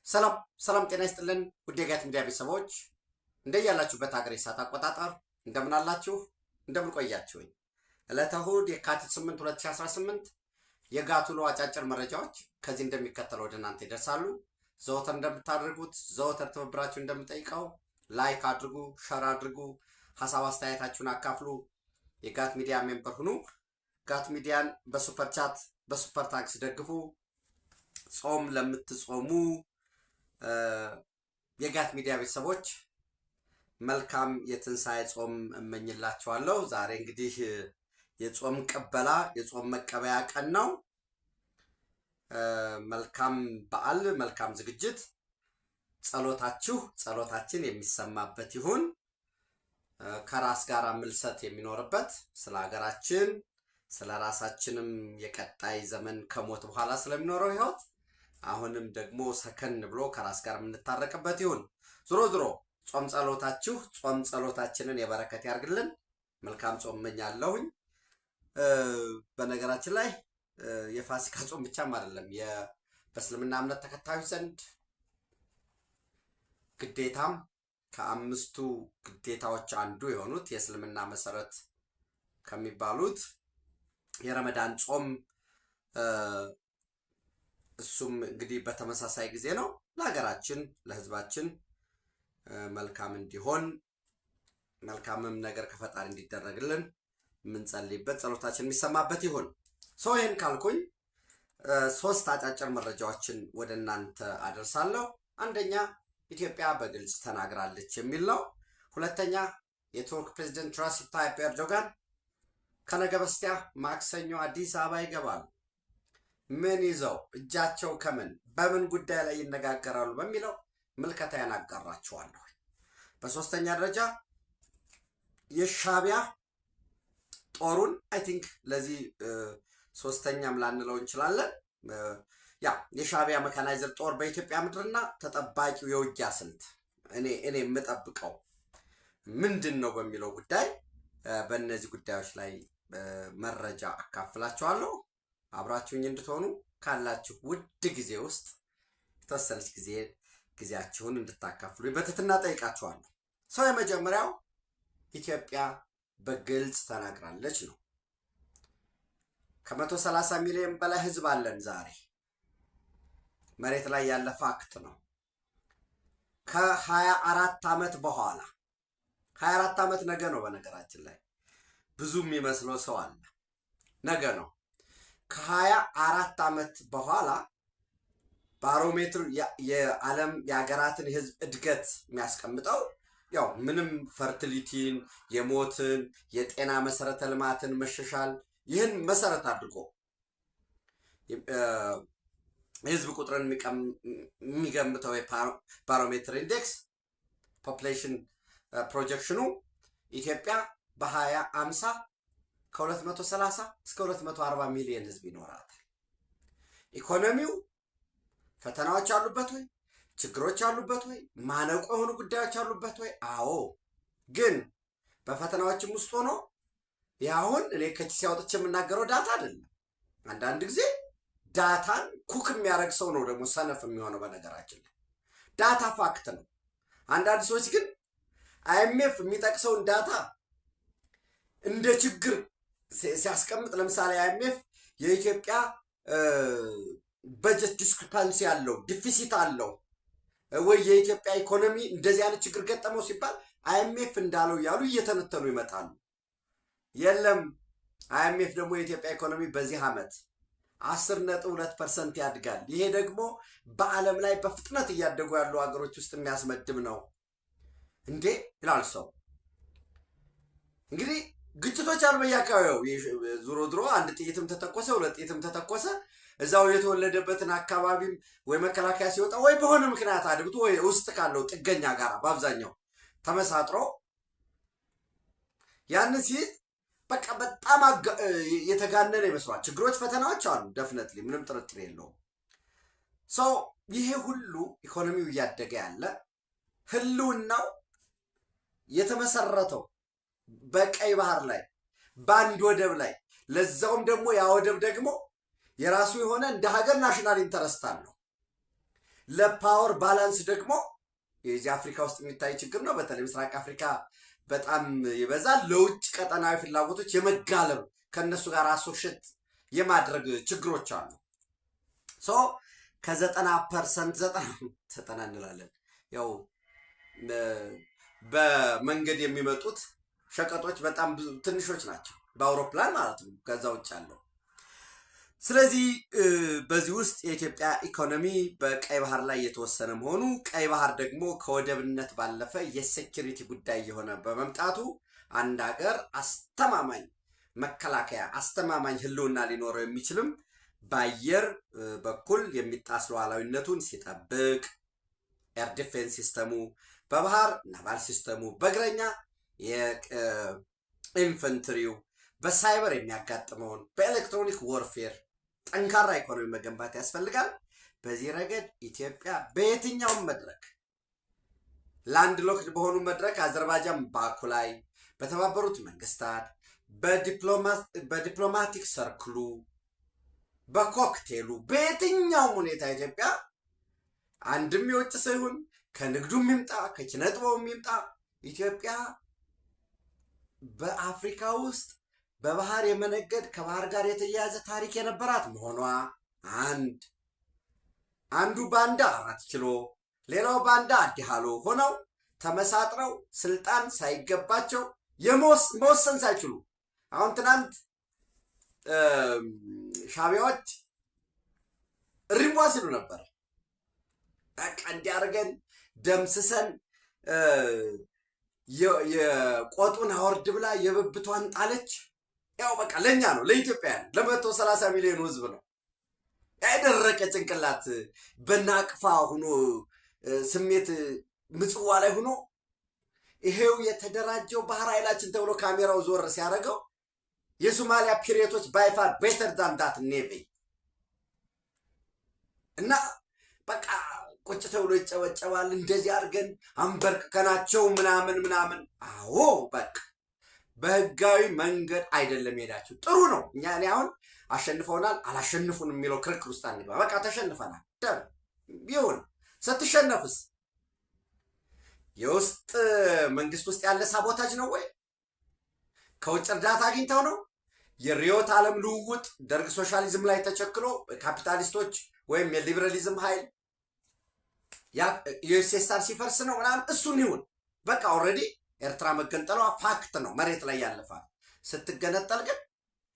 ሰላም ሰላም ጤና ይስጥልን ውድ የጋት ሚዲያ ቤተሰቦች እንደያላችሁበት ሀገር ሰዓት አቆጣጠር እንደምን አላችሁ እንደምን ቆያችሁኝ። ዕለተ እሑድ የካቲት 8 2018 የጋት ውሎ አጫጭር መረጃዎች ከዚህ እንደሚከተለው ወደ እናንተ ይደርሳሉ። ዘወትር እንደምታደርጉት ዘወትር ትብብራችሁ እንደምጠይቀው ላይክ አድርጉ፣ ሸር አድርጉ፣ ሐሳብ አስተያየታችሁን አካፍሉ፣ የጋት ሚዲያ ሜምበር ሁኑ። ጋት ሚዲያን በሱፐር ቻት በሱፐር ታክስ ደግፉ። ጾም ለምትጾሙ የጋት ሚዲያ ቤተሰቦች መልካም የትንሣኤ ጾም እመኝላችኋለሁ። ዛሬ እንግዲህ የጾም ቀበላ የጾም መቀበያ ቀን ነው። መልካም በዓል፣ መልካም ዝግጅት። ጸሎታችን የሚሰማበት ይሁን። ከራስ ጋር ምልሰት የሚኖርበት ስለ ሀገራችን ስለ ራሳችንም የቀጣይ ዘመን ከሞት በኋላ ስለሚኖረው ህይወት አሁንም ደግሞ ሰከን ብሎ ከራስ ጋር የምንታረቅበት ይሁን። ዞሮ ጾም ጸሎታችንን የበረከት ያርግልን። መልካም ጾም እመኛለሁኝ። በነገራችን ላይ የፋሲካ ጾም ብቻም አይደለም በእስልምና እምነት ተከታዮች ዘንድ ግዴታም ከአምስቱ ግዴታዎች አንዱ የሆኑት የእስልምና መሰረት ከሚባሉት የረመዳን ጾም እሱም እንግዲህ በተመሳሳይ ጊዜ ነው። ለሀገራችን ለህዝባችን መልካም እንዲሆን መልካምም ነገር ከፈጣሪ እንዲደረግልን የምንጸልይበት ጸሎታችን የሚሰማበት ይሁን። ይህን ካልኩኝ ሶስት አጫጭር መረጃዎችን ወደ እናንተ አደርሳለሁ። አንደኛ ኢትዮጵያ በግልጽ ተናግራለች የሚል ነው። ሁለተኛ የቱርክ ፕሬዝዳንት ሬሲፕ ታይፕ ኤርዶጋን ከነገ በስቲያ ማክሰኞ አዲስ አበባ ይገባሉ። ምን ይዘው እጃቸው ከምን በምን ጉዳይ ላይ ይነጋገራሉ በሚለው ምልከታዬን አጋራችኋለሁ። በሶስተኛ ደረጃ የሻዕቢያ ጦሩን አይ ቲንክ ለዚህ ሶስተኛም ላንለው እንችላለን። የሻዕቢያ መካናይዝድ ጦር በኢትዮጵያ ምድርና ተጠባቂው የውጊያ ስልት እኔ የምጠብቀው ምንድን ነው በሚለው ጉዳይ በእነዚህ ጉዳዮች ላይ መረጃ አካፍላችኋለሁ። አብራችሁኝ እንድትሆኑ ካላችሁ ውድ ጊዜ ውስጥ የተወሰነች ጊዜያችሁን እንድታካፍሉ በትህትና ጠይቃችኋለሁ። የመጀመሪያው ኢትዮጵያ በግልጽ ተናግራለች ነው። ከ130 ሚሊዮን በላይ ህዝብ አለን። ዛሬ መሬት ላይ ያለ ፋክት ነው። ከ24 ዓመት በኋላ 24 ዓመት ነገ ነው። በነገራችን ላይ ብዙ የሚመስለው ሰው አለ። ነገ ነው። ከ24 ዓመት በኋላ ባሮሜትር የዓለም የሀገራትን የህዝብ እድገት የሚያስቀምጠው ምንም ፈርቲሊቲን፣ የሞትን፣ የጤና መሰረተ ልማትን መሻሻል ይህን መሰረት አድርጎ የህዝብ ቁጥርን የሚገምተው የባሮሜትር ኢንዴክስ ፖፕሌሽን ፕሮጀክሽኑ ኢትዮጵያ በ2050 ከ230 እስከ 240 ሚሊዮን ህዝብ ይኖራታል። ኢኮኖሚው ፈተናዎች አሉበት ወይ? ችግሮች አሉበት ወይ? ማነቆ የሆኑ ጉዳዮች አሉበት ወይ? አዎ። ግን በፈተናዎችም ውስጥ ሆኖ ያሁን እኔ ከኪሴ አውጥቼ የምናገረው ዳታ አይደለም። አንዳንድ ጊዜ ዳታን ኩክ የሚያደርግ ሰው ነው ደግሞ ሰነፍ የሚሆነው። በነገራችን ላይ ዳታ ፋክት ነው። አንዳንድ ሰዎች ግን አይኤምኤፍ የሚጠቅሰውን ዳታ እንደ ችግር ሲያስቀምጥ፣ ለምሳሌ አይኤምኤፍ የኢትዮጵያ በጀት ዲስክሪፓንሲ አለው ዲፊሲት አለው ወይ የኢትዮጵያ ኢኮኖሚ እንደዚህ አይነት ችግር ገጠመው ሲባል አይኤምኤፍ እንዳለው እያሉ እየተነተኑ ይመጣሉ። የለም አይኤምኤፍ ደግሞ የኢትዮጵያ ኢኮኖሚ በዚህ ዓመት 10.2% ያድጋል። ይሄ ደግሞ በዓለም ላይ በፍጥነት እያደጉ ያሉ ሀገሮች ውስጥ የሚያስመድብ ነው እንዴ ይላል ሰው። እንግዲህ ግጭቶች አሉ በየአካባቢው። ዞሮ አንድ ጥይትም ተተኮሰ፣ ሁለት ጥይትም ተተኮሰ፣ እዛው የተወለደበትን አካባቢም ወይ መከላከያ ሲወጣ ወይ በሆነ ምክንያት አድብቶ ወይ ውስጥ ካለው ጥገኛ ጋር በአብዛኛው ተመሳጥሮ ያን ሲይዝ በቃ በጣም የተጋነነ ይመስሏል። ችግሮች፣ ፈተናዎች አሉ ደፍነትሊ፣ ምንም ጥርጥር የለውም። ይሄ ሁሉ ኢኮኖሚው እያደገ ያለ ህልውናው የተመሰረተው በቀይ ባህር ላይ በአንድ ወደብ ላይ ለዛውም ደግሞ ያ ወደብ ደግሞ የራሱ የሆነ እንደ ሀገር ናሽናል ኢንተረስት አለው። ለፓወር ባላንስ ደግሞ የዚህ አፍሪካ ውስጥ የሚታይ ችግር ነው። በተለይ ምስራቅ አፍሪካ በጣም ይበዛል። ለውጭ ቀጠናዊ ፍላጎቶች የመጋለብ ከነሱ ጋር አሶሽት የማድረግ ችግሮች አሉ። ሶ ከ90% ዘጠና እንላለን ያው በመንገድ የሚመጡት ሸቀጦች በጣም ብዙ ትንሾች ናቸው፣ በአውሮፕላን ማለት ነው። ከዛ ውጭ አለው። ስለዚህ በዚህ ውስጥ የኢትዮጵያ ኢኮኖሚ በቀይ ባህር ላይ የተወሰነ መሆኑ፣ ቀይ ባህር ደግሞ ከወደብነት ባለፈ የሴኪሪቲ ጉዳይ የሆነ በመምጣቱ አንድ ሀገር አስተማማኝ መከላከያ አስተማማኝ ህልውና ሊኖረው የሚችልም በአየር በኩል የሚጣስ ሉዓላዊነቱን ሲጠብቅ፣ ኤር ዲፌንስ ሲስተሙ፣ በባህር ናቫል ሲስተሙ፣ በእግረኛ የኢንፈንትሪው፣ በሳይበር የሚያጋጥመውን በኤሌክትሮኒክ ወርፌር ጠንካራ ኢኮኖሚ መገንባት ያስፈልጋል። በዚህ ረገድ ኢትዮጵያ በየትኛውም መድረክ ላንድ ሎክድ በሆኑ መድረክ አዘርባይጃን ባኩ ላይ፣ በተባበሩት መንግስታት፣ በዲፕሎማቲክ ሰርክሉ፣ በኮክቴሉ በየትኛውም ሁኔታ ኢትዮጵያ አንድም የውጭ ሰው ይሁን ከንግዱም ይምጣ ከኪነ ጥበቡም ይምጣ ኢትዮጵያ በአፍሪካ ውስጥ በባህር የመነገድ ከባህር ጋር የተያያዘ ታሪክ የነበራት መሆኗ አንዱ ባንዳ 4 ኪሎ ሌላው ባንዳ አዲሃሎ ሆነው ተመሳጥረው ስልጣን ሳይገባቸው መወሰን ሳይችሉ አሁን ትናንት ሻቢያዎች ሪቧ ሲሉ ነበር። በቃ እንዲያርገን ደምስሰን የቆጡን አወርድ ብላ የብብቷን ጣለች። ያው በቃ ለኛ ነው ለኢትዮጵያ ለ130 ሚሊዮን ህዝብ ነው ያደረቀ ጭንቅላት በናቅፋ ሆኖ ስሜት ምጽዋ ላይ ሆኖ ይሄው የተደራጀው ባህር ኃይላችን ተብሎ ካሜራው ዞር ሲያደርገው የሶማሊያ ፒሬቶች ባይፋር ቤተር ዳን ዳት ኔቪ እና በቃ ቁጭ ተብሎ ይጨበጨባል። እንደዚህ አድርገን አንበርክከናቸው ምናምን። አዎ በቃ በህጋዊ መንገድ አይደለም ሄዳችሁ ጥሩ ነው። እኔ አሁን አሸንፈውናል አላሸንፉን የሚለው ክርክር ውስጥ አንገባ። በቃ ተሸንፈናል ቢሆን ስትሸነፍስ የውስጥ መንግስት ውስጥ ያለ ሳቦታጅ ነው ወይ? ከውጭ እርዳታ አግኝተው ነው? የሪዮት ዓለም ልውውጥ ደርግ ሶሻሊዝም ላይ ተቸክሎ ካፒታሊስቶች ወይም የሊበራሊዝም ኃይል ዩኤስኤስአር ሲፈርስ ነው ምናምን እሱን ይሁን በቃ ኦልሬዲ ኤርትራ መገንጠሏ ፋክት ነው፣ መሬት ላይ ያለፋል። ስትገነጠል ግን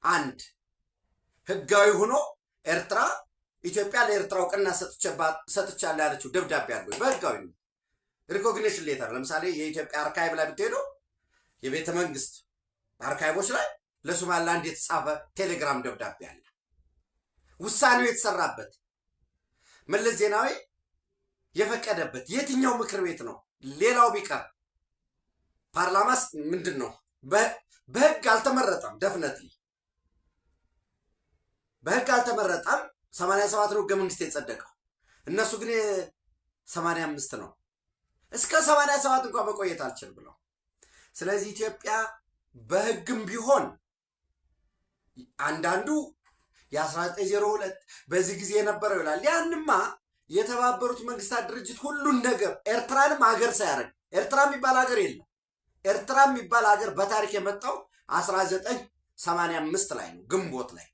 አንድ ህጋዊ ሆኖ ኤርትራ ኢትዮጵያ ለኤርትራ እውቅና ሰጥቻለሁ ያለችው ደብዳቤ አለ በህጋዊ ሪኮግኒሽን ሌተር። ለምሳሌ የኢትዮጵያ አርካይቭ ላይ ብትሄዱ የቤተ መንግስት አርካይቮች ላይ ለሶማሊላንድ የተጻፈ ቴሌግራም ደብዳቤ አለ፣ ውሳኔው የተሰራበት መለስ ዜናዊ የፈቀደበት የትኛው ምክር ቤት ነው? ሌላው ቢቀር ፓርላማስ ምንድን ነው? በህግ አልተመረጠም። ደፍነትሊ በህግ አልተመረጠም። 87 ነው ህገ መንግስት የጸደቀው። እነሱ ግን 85 ነው። እስከ 87 እንኳን መቆየት አልችል ብለው። ስለዚህ ኢትዮጵያ በህግም ቢሆን አንዳንዱ የ1902 በዚህ ጊዜ የነበረው ይላል። ያንማ የተባበሩት መንግስታት ድርጅት ሁሉን ነገር ኤርትራንም ሀገር ሳያደርግ ኤርትራ የሚባል ሀገር የለም። ኤርትራ የሚባል ሀገር በታሪክ የመጣው 1985 ላይ ነው ግንቦት ላይ።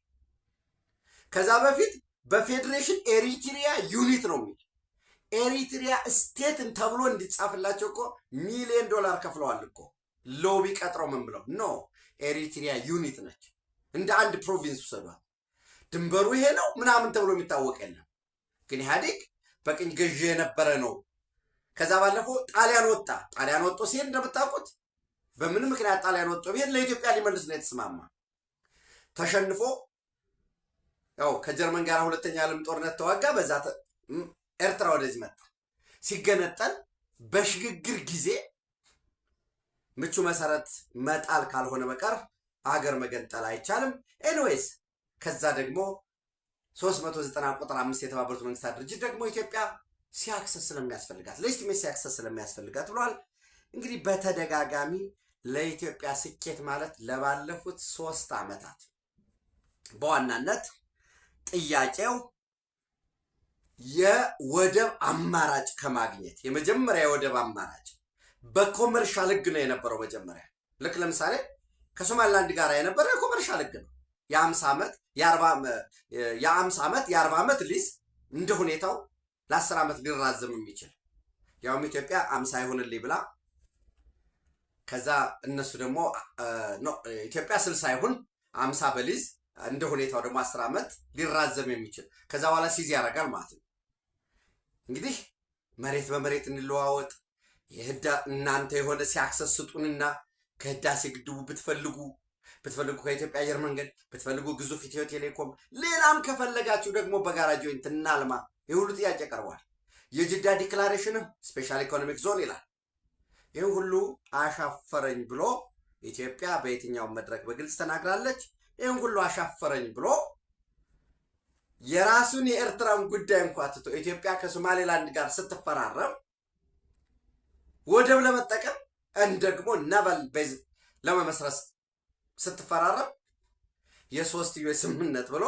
ከዛ በፊት በፌዴሬሽን ኤሪትሪያ ዩኒት ነው የሚል ኤሪትሪያ ስቴትን ተብሎ እንዲጻፍላቸው እኮ $1 ሚሊዮን ከፍለዋል እኮ ሎቢ ቀጥረው ምን ብለው ኖ ኤሪትሪያ ዩኒት ነች፣ እንደ አንድ ፕሮቪንስ ውሰዷት፣ ድንበሩ ይሄ ነው ምናምን ተብሎ የሚታወቅ የለም። ግን ኢህአዴግ በቅኝ ገዢ የነበረ ነው። ከዛ ባለፈው ጣሊያን ወጣ። ጣሊያን ወጥቶ ሲሄድ እንደምታውቁት በምን ምክንያት ጣሊያን ወጥቶ ቢሄድ ለኢትዮጵያ ሊመልስ ነው የተስማማ። ተሸንፎ ያው ከጀርመን ጋር ሁለተኛ ዓለም ጦርነት ተዋጋ። በዛ ኤርትራ ወደዚህ መጣ። ሲገነጠል በሽግግር ጊዜ ምቹ መሰረት መጣል ካልሆነ በቀር አገር መገንጠል አይቻልም። ኤኒዌይስ ከዛ ደግሞ 390 ቁጥር 5 የተባበሩት መንግስታት ድርጅት ደግሞ ኢትዮጵያ ሲያክሰስ ስለሚያስፈልጋት ለኢስቲሜት ሲያክሰስ ስለሚያስፈልጋት ብሏል። እንግዲህ በተደጋጋሚ ለኢትዮጵያ ስኬት ማለት ለባለፉት 3 ዓመታት በዋናነት ጥያቄው የወደብ አማራጭ ከማግኘት የመጀመሪያ የወደብ አማራጭ በኮመርሻል ህግ ነው የነበረው። መጀመሪያ ልክ ለምሳሌ ከሶማሊላንድ ጋር የነበረው የኮመርሻል ህግ ነው። የ50 ዓመት የ40 ዓመት ሊዝ እንደ ሁኔታው ለ10 ዓመት ሊራዘም የሚችል ያውም ኢትዮጵያ 50 ይሁንልኝ ብላ ከዛ እነሱ ደግሞ ኢትዮጵያ 60 ይሁን 50 በሊዝ እንደ ሁኔታው ደግሞ 10 ዓመት ሊራዘም የሚችል ከዛ በኋላ ሲዝ ያደርጋል ማለት ነው። እንግዲህ መሬት በመሬት እንለዋወጥ እናንተ የሆነ ሲያክሰስ ስጡንና ከህዳሴ ግድቡ ብትፈልጉ ከኢትዮጵያ አየር መንገድ ብትፈልጉ ግዙፍ ኢትዮ ቴሌኮም ሌላም ከፈለጋችሁ ደግሞ በጋራ ጆይንት እናልማ። የሁሉ ጥያቄ ቀርቧል። የጅዳ ዲክላሬሽንም ስፔሻል ኢኮኖሚክ ዞን ይላል። ይህ ሁሉ አሻፈረኝ ብሎ ኢትዮጵያ በየትኛው መድረክ በግልጽ ተናግራለች። ይህን ሁሉ አሻፈረኝ ብሎ የራሱን የኤርትራን ጉዳይ እንኳ ትቶ ኢትዮጵያ ከሶማሌላንድ ጋር ስትፈራረም ወደብ ለመጠቀም ደግሞ ናቫል ቤዝ ለመመስረት ስትፈራረም የሶስትዮሽ ስምምነት ብሎ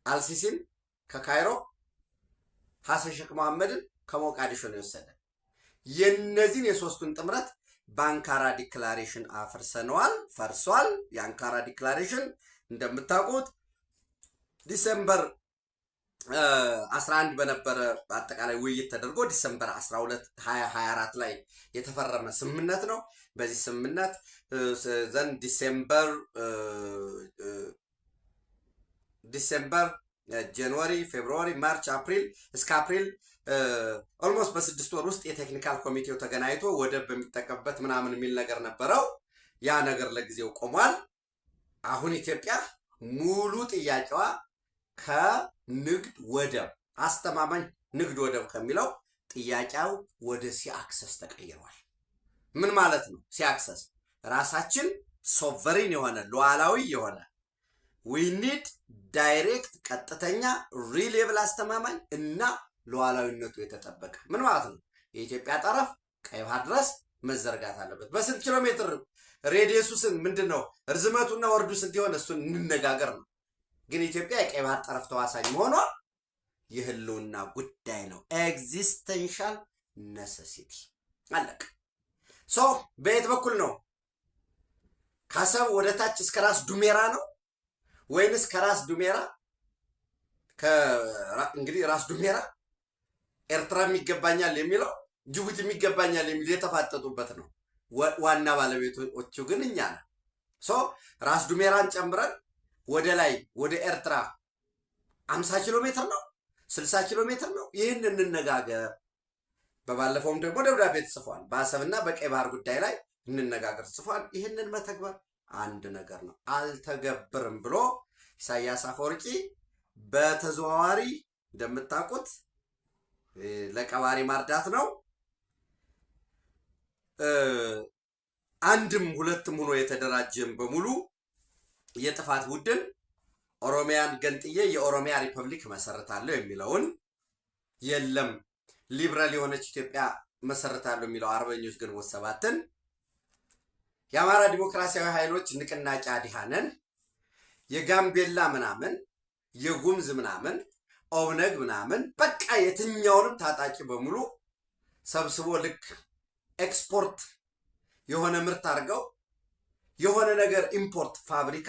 አልሲሲን ከካይሮ ሐሰን ሼክ መሐመድን ከሞቃዲሾ ነው የወሰደ። የነዚህን የሶስቱን ጥምረት በአንካራ ዲክላሬሽን አፍርሰነዋል፣ ፈርሷል። የአንካራ ዲክላሬሽን እንደምታውቁት ዲሰምበር 11 በነበረ አጠቃላይ ውይይት ተደርጎ ዲሰምበር 12 2024 ላይ የተፈረመ ስምምነት ነው። በዚህ ስምምነት ዘንድ ዲሴምበር ጃንዋሪ፣ ፌብሩዋሪ፣ ማርች፣ አፕሪል እስከ አፕሪል ኦልሞስት በ6 ወር ውስጥ የቴክኒካል ኮሚቴው ተገናኝቶ ወደብ በሚጠቀምበት ምናምን የሚል ነገር ነበረው። ያ ነገር ለጊዜው ቆሟል። አሁን ኢትዮጵያ ሙሉ ጥያቄዋ ከንግድ ወደብ አስተማማኝ ንግድ ወደብ ከሚለው ጥያቄው ወደ ሲአክሰስ ተቀይሯል። ምን ማለት ነው? ሲአክሰስ ራሳችን ሶቨሪን የሆነ ሉዓላዊ የሆነ ዊኒድ ዳይሬክት ቀጥተኛ ሪሌብል አስተማማኝ እና ሉዓላዊነቱ የተጠበቀ ምን ማለት ነው? የኢትዮጵያ ጠረፍ ቀይ ባህር ድረስ መዘርጋት አለበት። በስንት ኪሎ ሜትር ሬዲየሱ ምንድን ነው? ርዝመቱና ወርዱ ስንት ይሆን? እሱን እንነጋገር ነው። ግን ኢትዮጵያ የቀይ ባህር ጠረፍ ተዋሳኝ መሆኗ የህልውና ጉዳይ ነው። ኤግዚስተንሻል ነሰሲቲ አለቅ። ሶ በየት በኩል ነው? ከአሰብ ወደ ታች እስከ ራስ ዱሜራ ነው ወይንስ ከራስ ዱሜራ እንግዲህ ራስ ዱሜራ ኤርትራም ይገባኛል የሚለው ጅቡቲም ይገባኛል የሚል የተፋጠጡበት ነው። ዋና ባለቤቶቹ ግን እኛ ነን። ሶ ራስ ዱሜራን ጨምረን ወደ ላይ ወደ ኤርትራ 50 ኪሎ ሜትር ነው 60 ኪሎ ሜትር ነው? ይህን እንነጋገር። በባለፈውም ደግሞ ደብዳቤ ተጽፏል። በአሰብና በቀይ ባህር ጉዳይ ላይ እንነጋገር ተጽፏል። ይህንን መተግበር አንድ ነገር ነው። አልተገብርም ብሎ ኢሳያስ አፈወርቂ በተዘዋዋሪ እንደምታውቁት ለቀባሪ ማርዳት ነው። አንድም ሁለትም ሆኖ የተደራጀም በሙሉ የጥፋት ቡድን ኦሮሚያን ገንጥዬ የኦሮሚያ ሪፐብሊክ መሰረታለሁ የሚለውን የለም ሊብራል የሆነች ኢትዮጵያ መሰረታለሁ የሚለው አርበኞች ግንቦት ሰባትን የአማራ ዲሞክራሲያዊ ኃይሎች ንቅናቄ አዲሃነን የጋምቤላ ምናምን የጉምዝ ምናምን ኦብነግ ምናምን በቃ የትኛውንም ታጣቂ በሙሉ ሰብስቦ ልክ ኤክስፖርት የሆነ ምርት አድርገው የሆነ ነገር ኢምፖርት ፋብሪካ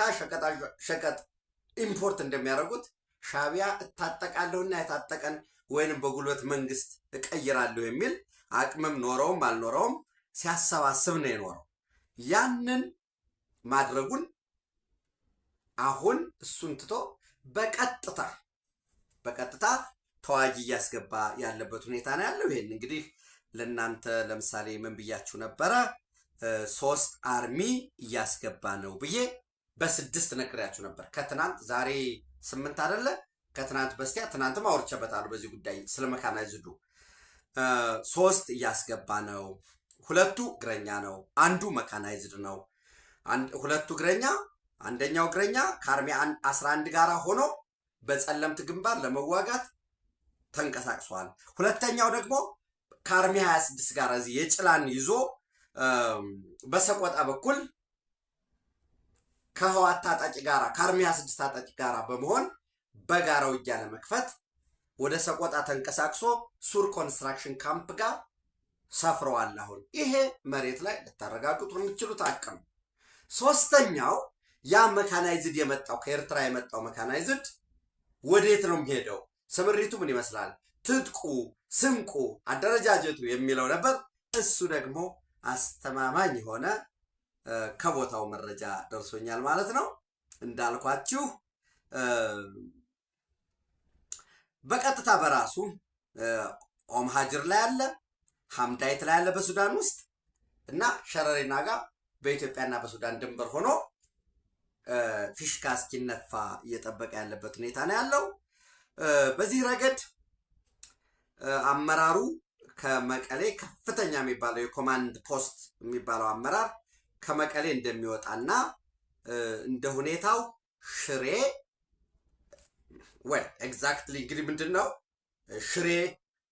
ሸቀጥ ኢምፖርት እንደሚያደርጉት ሻቢያ እታጠቃለሁና የታጠቀን ወይንም በጉልበት መንግስት እቀይራለሁ የሚል አቅምም ኖረውም አልኖረውም ሲያሰባስብ ነው የኖረው። ያንን ማድረጉን አሁን እሱን ትቶ በቀጥታ ተዋጊ እያስገባ ያለበት ሁኔታ ነው ያለው። ይሄን እንግዲህ ለእናንተ ለምሳሌ ምን ብያችሁ ነበረ? 3 አርሚ እያስገባ ነው ብዬ በ6 ነግሬያችሁ ነበር። ከትናንት ዛሬ 8 አይደለ? ከትናንት በስቲያ ትናንትም አውርቼበታለሁ በዚህ ጉዳይ ስለ መካናይዝዱ 3 እያስገባ ነው። 2 እግረኛ ነው፣ አንዱ መካናይዝድ ነው። 2 እግረኛ፣ አንደኛው እግረኛ ከአርሚ 11 ጋር ሆኖ በጸለምት ግንባር ለመዋጋት ተንቀሳቅሷል። ሁለተኛው ደግሞ ከአርሚ 26 ጋር እዚህ የጭላን ይዞ በሰቆጣ በኩል ከህዋት ታጣቂ ጋራ ከአርሚ 26 ታጣቂ ጋራ በመሆን በጋራ ውጊያ ለመክፈት ወደ ሰቆጣ ተንቀሳቅሶ ሱር ኮንስትራክሽን ካምፕ ጋር ሰፍረዋል። አሁን ይሄ መሬት ላይ ልታረጋግጡ የምትችሉት አቅም። ሶስተኛው ያ መካናይዝድ የመጣው ከኤርትራ የመጣው መካናይዝድ ወዴት ነው የሚሄደው? ስምሪቱ ምን ይመስላል? ትጥቁ፣ ስንቁ፣ አደረጃጀቱ የሚለው ነበር። እሱ ደግሞ አስተማማኝ የሆነ ከቦታው መረጃ ደርሶኛል ማለት ነው። እንዳልኳችሁ በቀጥታ በራሱ ኦምሃጅር ላይ አለ፣ ሐምዳይት ላይ አለ በሱዳን ውስጥ እና ሸረሪና ጋር በኢትዮጵያና በሱዳን ድንበር ሆኖ ፊሽካ እስኪነፋ እየጠበቀ ያለበት ሁኔታ ነው ያለው። በዚህ ረገድ አመራሩ ከመቀሌ ከፍተኛ የሚባለው የኮማንድ ፖስት የሚባለው አመራር ከመቀሌ እንደሚወጣና እንደ ሁኔታው ሽሬ ኤግዛክትሊ እንግዲህ ምንድን ነው ሽሬ፣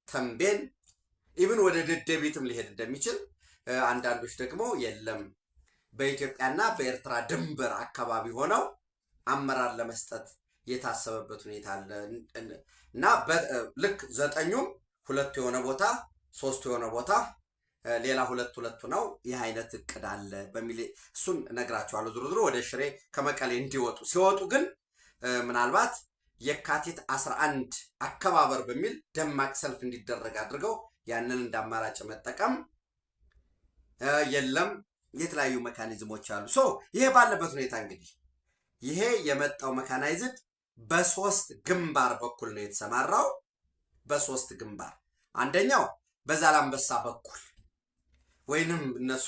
ተንቤን ኢብን ወደ ደደቢትም ሊሄድ እንደሚችል፣ አንዳንዶች ደግሞ የለም በኢትዮጵያና በኤርትራ ድንበር አካባቢ ሆነው አመራር ለመስጠት የታሰበበት ሁኔታ አለ እና ልክ 9ኙም 2 የሆነ ቦታ 3 የሆነ ቦታ ሌላ 2 ነው። ይህ አይነት እቅድ አለ በሚል እሱን ነግራቸዋለሁ። ዙሩ ዙሩ ወደ ሽሬ ከመቀሌ እንዲወጡ ሲወጡ ግን ምናልባት የካቲት 11 አከባበር በሚል ደማቅ ሰልፍ እንዲደረግ አድርገው ያንን እንዳማራጭ መጠቀም የለም የተለያዩ ሜካኒዝሞች አሉ። ይሄ ባለበት ሁኔታ እንግዲህ ይሄ የመጣው ሜካናይዝድ በ3 ግንባር በኩል ነው የተሰማራው። በ3 ግንባር፣ አንደኛው በዛላምበሳ በኩል ወይንም እነሱ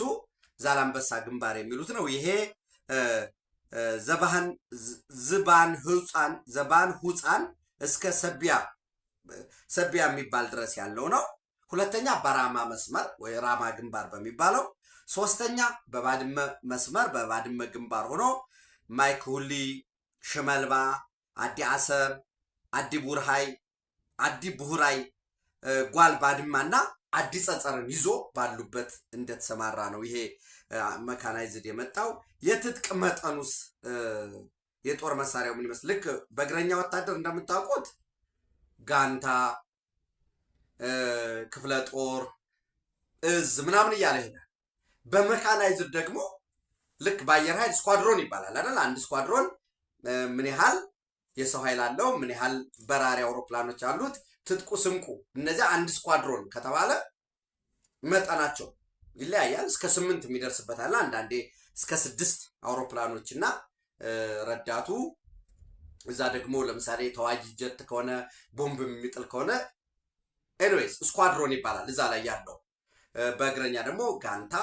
ዛላምበሳ ግንባር የሚሉት ነው። ይሄ ዘባን ሁፃን እስከ ሰቢያ የሚባል ድረስ ያለው ነው። ሁለተኛ በራማ መስመር ወይ ራማ ግንባር በሚባለው፣ ሶስተኛ በባድመ መስመር በባድመ ግንባር ሆኖ ማይክሁሊ፣ ሽመልባ፣ አዲ አሰብ፣ አዲ ቡህራይ፣ ጓል ባድማና አዲ ጸጸርን ይዞ ባሉበት እንደተሰማራ ነው ይሄ መካናይዝድ የመጣው። የትጥቅ መጠኑስ የጦር መሳሪያው ምን ይመስል? ልክ በእግረኛ ወታደር እንደምታውቁት ጋንታ፣ ክፍለ ጦር፣ እዝ ምናምን እያለ ሄዳል። በመካናይዝድ ደግሞ ልክ በአየር ኃይል ስኳድሮን ይባላል አይደል? አንድ ስኳድሮን ምን ያህል የሰው ኃይል አለው፣ ምን ያህል በራሪ አውሮፕላኖች አሉት፣ ትጥቁ፣ ስንቁ፣ እነዚያ አንድ ስኳድሮን ከተባለ መጠናቸው ይለያያል። እስከ 8 የሚደርስበት አለ። አንዳንዴ እስከ 6 አውሮፕላኖች እና ረዳቱ እዛ ደግሞ ለምሳሌ ተዋጊ ጀት ከሆነ ቦምብ የሚጥል ከሆነ ኤኒዌይስ ስኳድሮን ይባላል እዛ ላይ ያለው። በእግረኛ ደግሞ ጋንታ፣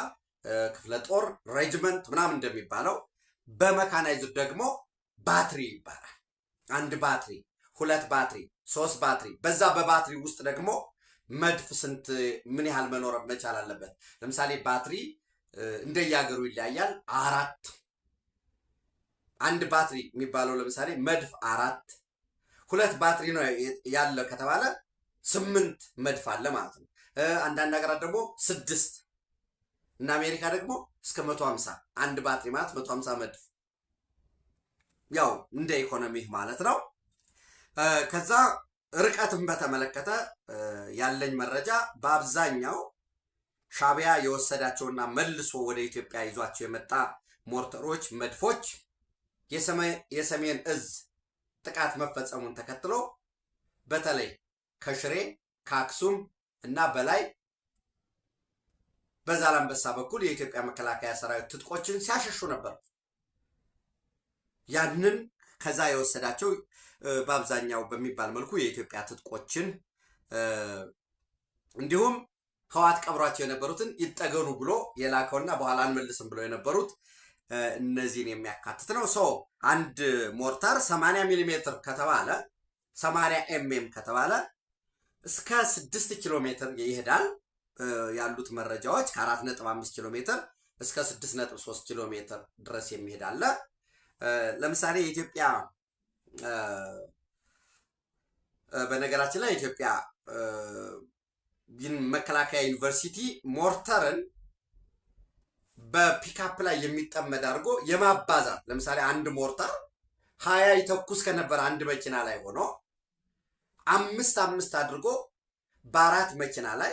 ክፍለ ጦር፣ ሬጅመንት ምናምን እንደሚባለው። በመካናይዝድ ደግሞ ባትሪ ይባላል። 1 ባትሪ፣ 2 ባትሪ፣ 3 ባትሪ። በዛ በባትሪ ውስጥ ደግሞ መድፍ ስንት ምን ያህል መኖር መቻል አለበት። ለምሳሌ ባትሪ እንደየሀገሩ ይለያያል። 4 1 ባትሪ የሚባለው ለምሳሌ መድፍ 4፣ 2 ባትሪ ነው ያለ ከተባለ 8 መድፍ አለ ማለት ነው። አንዳንድ ሀገራት ደግሞ 6 እና አሜሪካ ደግሞ እስከ 150 1 ባትሪ ማለት 150 መድፍ፣ ያው እንደ ኢኮኖሚ ማለት ነው። ከዛ ርቀትን በተመለከተ ያለኝ መረጃ በአብዛኛው ሻዕቢያ የወሰዳቸውና መልሶ ወደ ኢትዮጵያ ይዟቸው የመጣ ሞርተሮች፣ መድፎች የሰሜን እዝ ጥቃት መፈጸሙን ተከትሎ በተለይ ከሽሬ ከአክሱም እና በላይ በዛላምበሳ በኩል የኢትዮጵያ መከላከያ ሰራዊት ትጥቆችን ሲያሸሹ ነበር። ያንን ከዛ የወሰዳቸው በአብዛኛው በሚባል መልኩ የኢትዮጵያ ትጥቆችን እንዲሁም ህወሓት ቀብሯቸው የነበሩትን ይጠገኑ ብሎ የላከውና በኋላ አንመልስም ብሎ የነበሩት እነዚህን የሚያካትት ነው። አንድ ሞርታር 80 ሚሊ ሜትር ከተባለ 80 ኤምኤም ከተባለ እስከ 6 ኪሎ ሜትር ይሄዳል። ያሉት መረጃዎች ከ4.5 ኪሎ ሜትር እስከ 6.3 ኪሎ ሜትር ድረስ የሚሄድ አለ። ለምሳሌ የኢትዮጵያ በነገራችን ላይ ኢትዮጵያ መከላከያ ዩኒቨርሲቲ ሞርተርን በፒካፕ ላይ የሚጠመድ አድርጎ የማባዛት ለምሳሌ አንድ ሞርተር 20 ይተኩስ ከነበረ አንድ መኪና ላይ ሆኖ 5 አድርጎ በአራት መኪና ላይ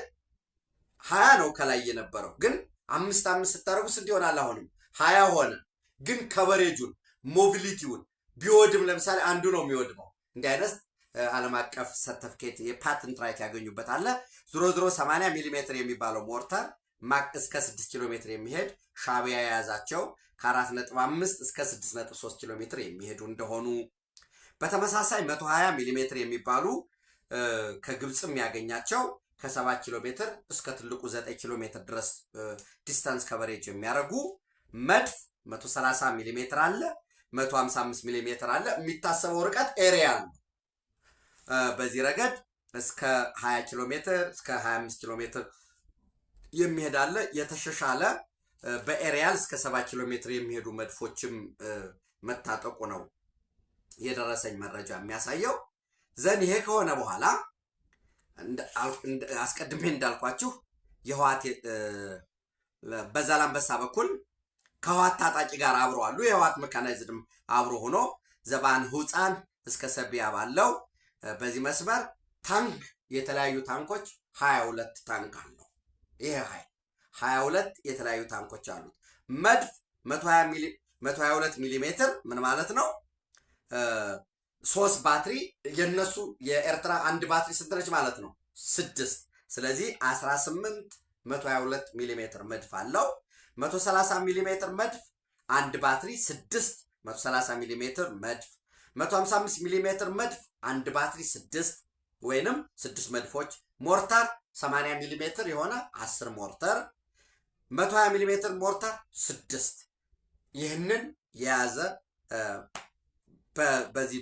20 ነው ከላይ የነበረው። ግን 5 ስታደርጉ ስንት ይሆናል? አሁንም 20 ሆነ። ግን ከቨሬጁን ሞቢሊቲውን ቢወድም ለምሳሌ አንዱ ነው የሚወድመው። እንዲህ አይነት ዓለም አቀፍ ሰርተፊኬት የፓተንት ራይት ያገኙበት አለ። ዞሮ 80 ሚሊ ሜትር የሚባለው ሞርተር እስከ 6 ኪሎ ሜትር የሚሄድ ሻዕቢያ የያዛቸው ከ4.5 እስከ 6.3 ኪሎ ሜትር የሚሄዱ እንደሆኑ፣ በተመሳሳይ 120 ሚሊ ሜትር የሚባሉ ከግብፅም ያገኛቸው ከ7 ኪሎ ሜትር እስከ ትልቁ 9 ኪሎ ሜትር ድረስ ዲስታንስ ከቨሬጅ የሚያደርጉ መድፍ 130 ሚሊ ሜትር አለ፣ 155 ሚሊ ሜትር አለ። የሚታሰበው ርቀት ኤሪያል ነው። በዚህ ረገድ እስከ 20 ኪሎ ሜትር እስከ 25 ኪሎ ሜትር የሚሄድ አለ። የተሻሻለ በኤሪያል እስከ 7 ኪሎ ሜትር የሚሄዱ መድፎችም መታጠቁ ነው የደረሰኝ መረጃ የሚያሳየው። ዘን ይሄ ከሆነ በኋላ አስቀድሜ እንዳልኳችሁ የህዋት በዛላምበሳ በኩል ከህዋት ታጣቂ ጋር አብሮ አሉ። የህዋት መካናይዝድም አብሮ ሆኖ ዘባን ሁፃን እስከ ሰቢያ ባለው በዚህ መስመር ታንክ የተለያዩ ታንኮች 22 ታንክ አለው። ይሄ 22 የተለያዩ ታንኮች አሉት። መድፍ 122 ሚሊ ሜትር ምን ማለት ነው? 3 ባትሪ የነሱ የኤርትራ አንድ ባትሪ ስንት ነች ማለት ነው? 6። ስለዚህ 18 122 ሚሊ ሜትር መድፍ አለው። 130 ሚሊ ሜትር መድፍ አንድ ባትሪ 6 130 ሚሊ ሜትር መድፍ 155 ሚሊ ሜትር መድፍ አንድ ባትሪ 6 ወይንም 6 መድፎች። ሞርታር 80 ሚሊ ሜትር የሆነ 10 ሞርተር 120 ሚሊ ሜትር ሞርተር 6 ይህንን የያዘ በዚህ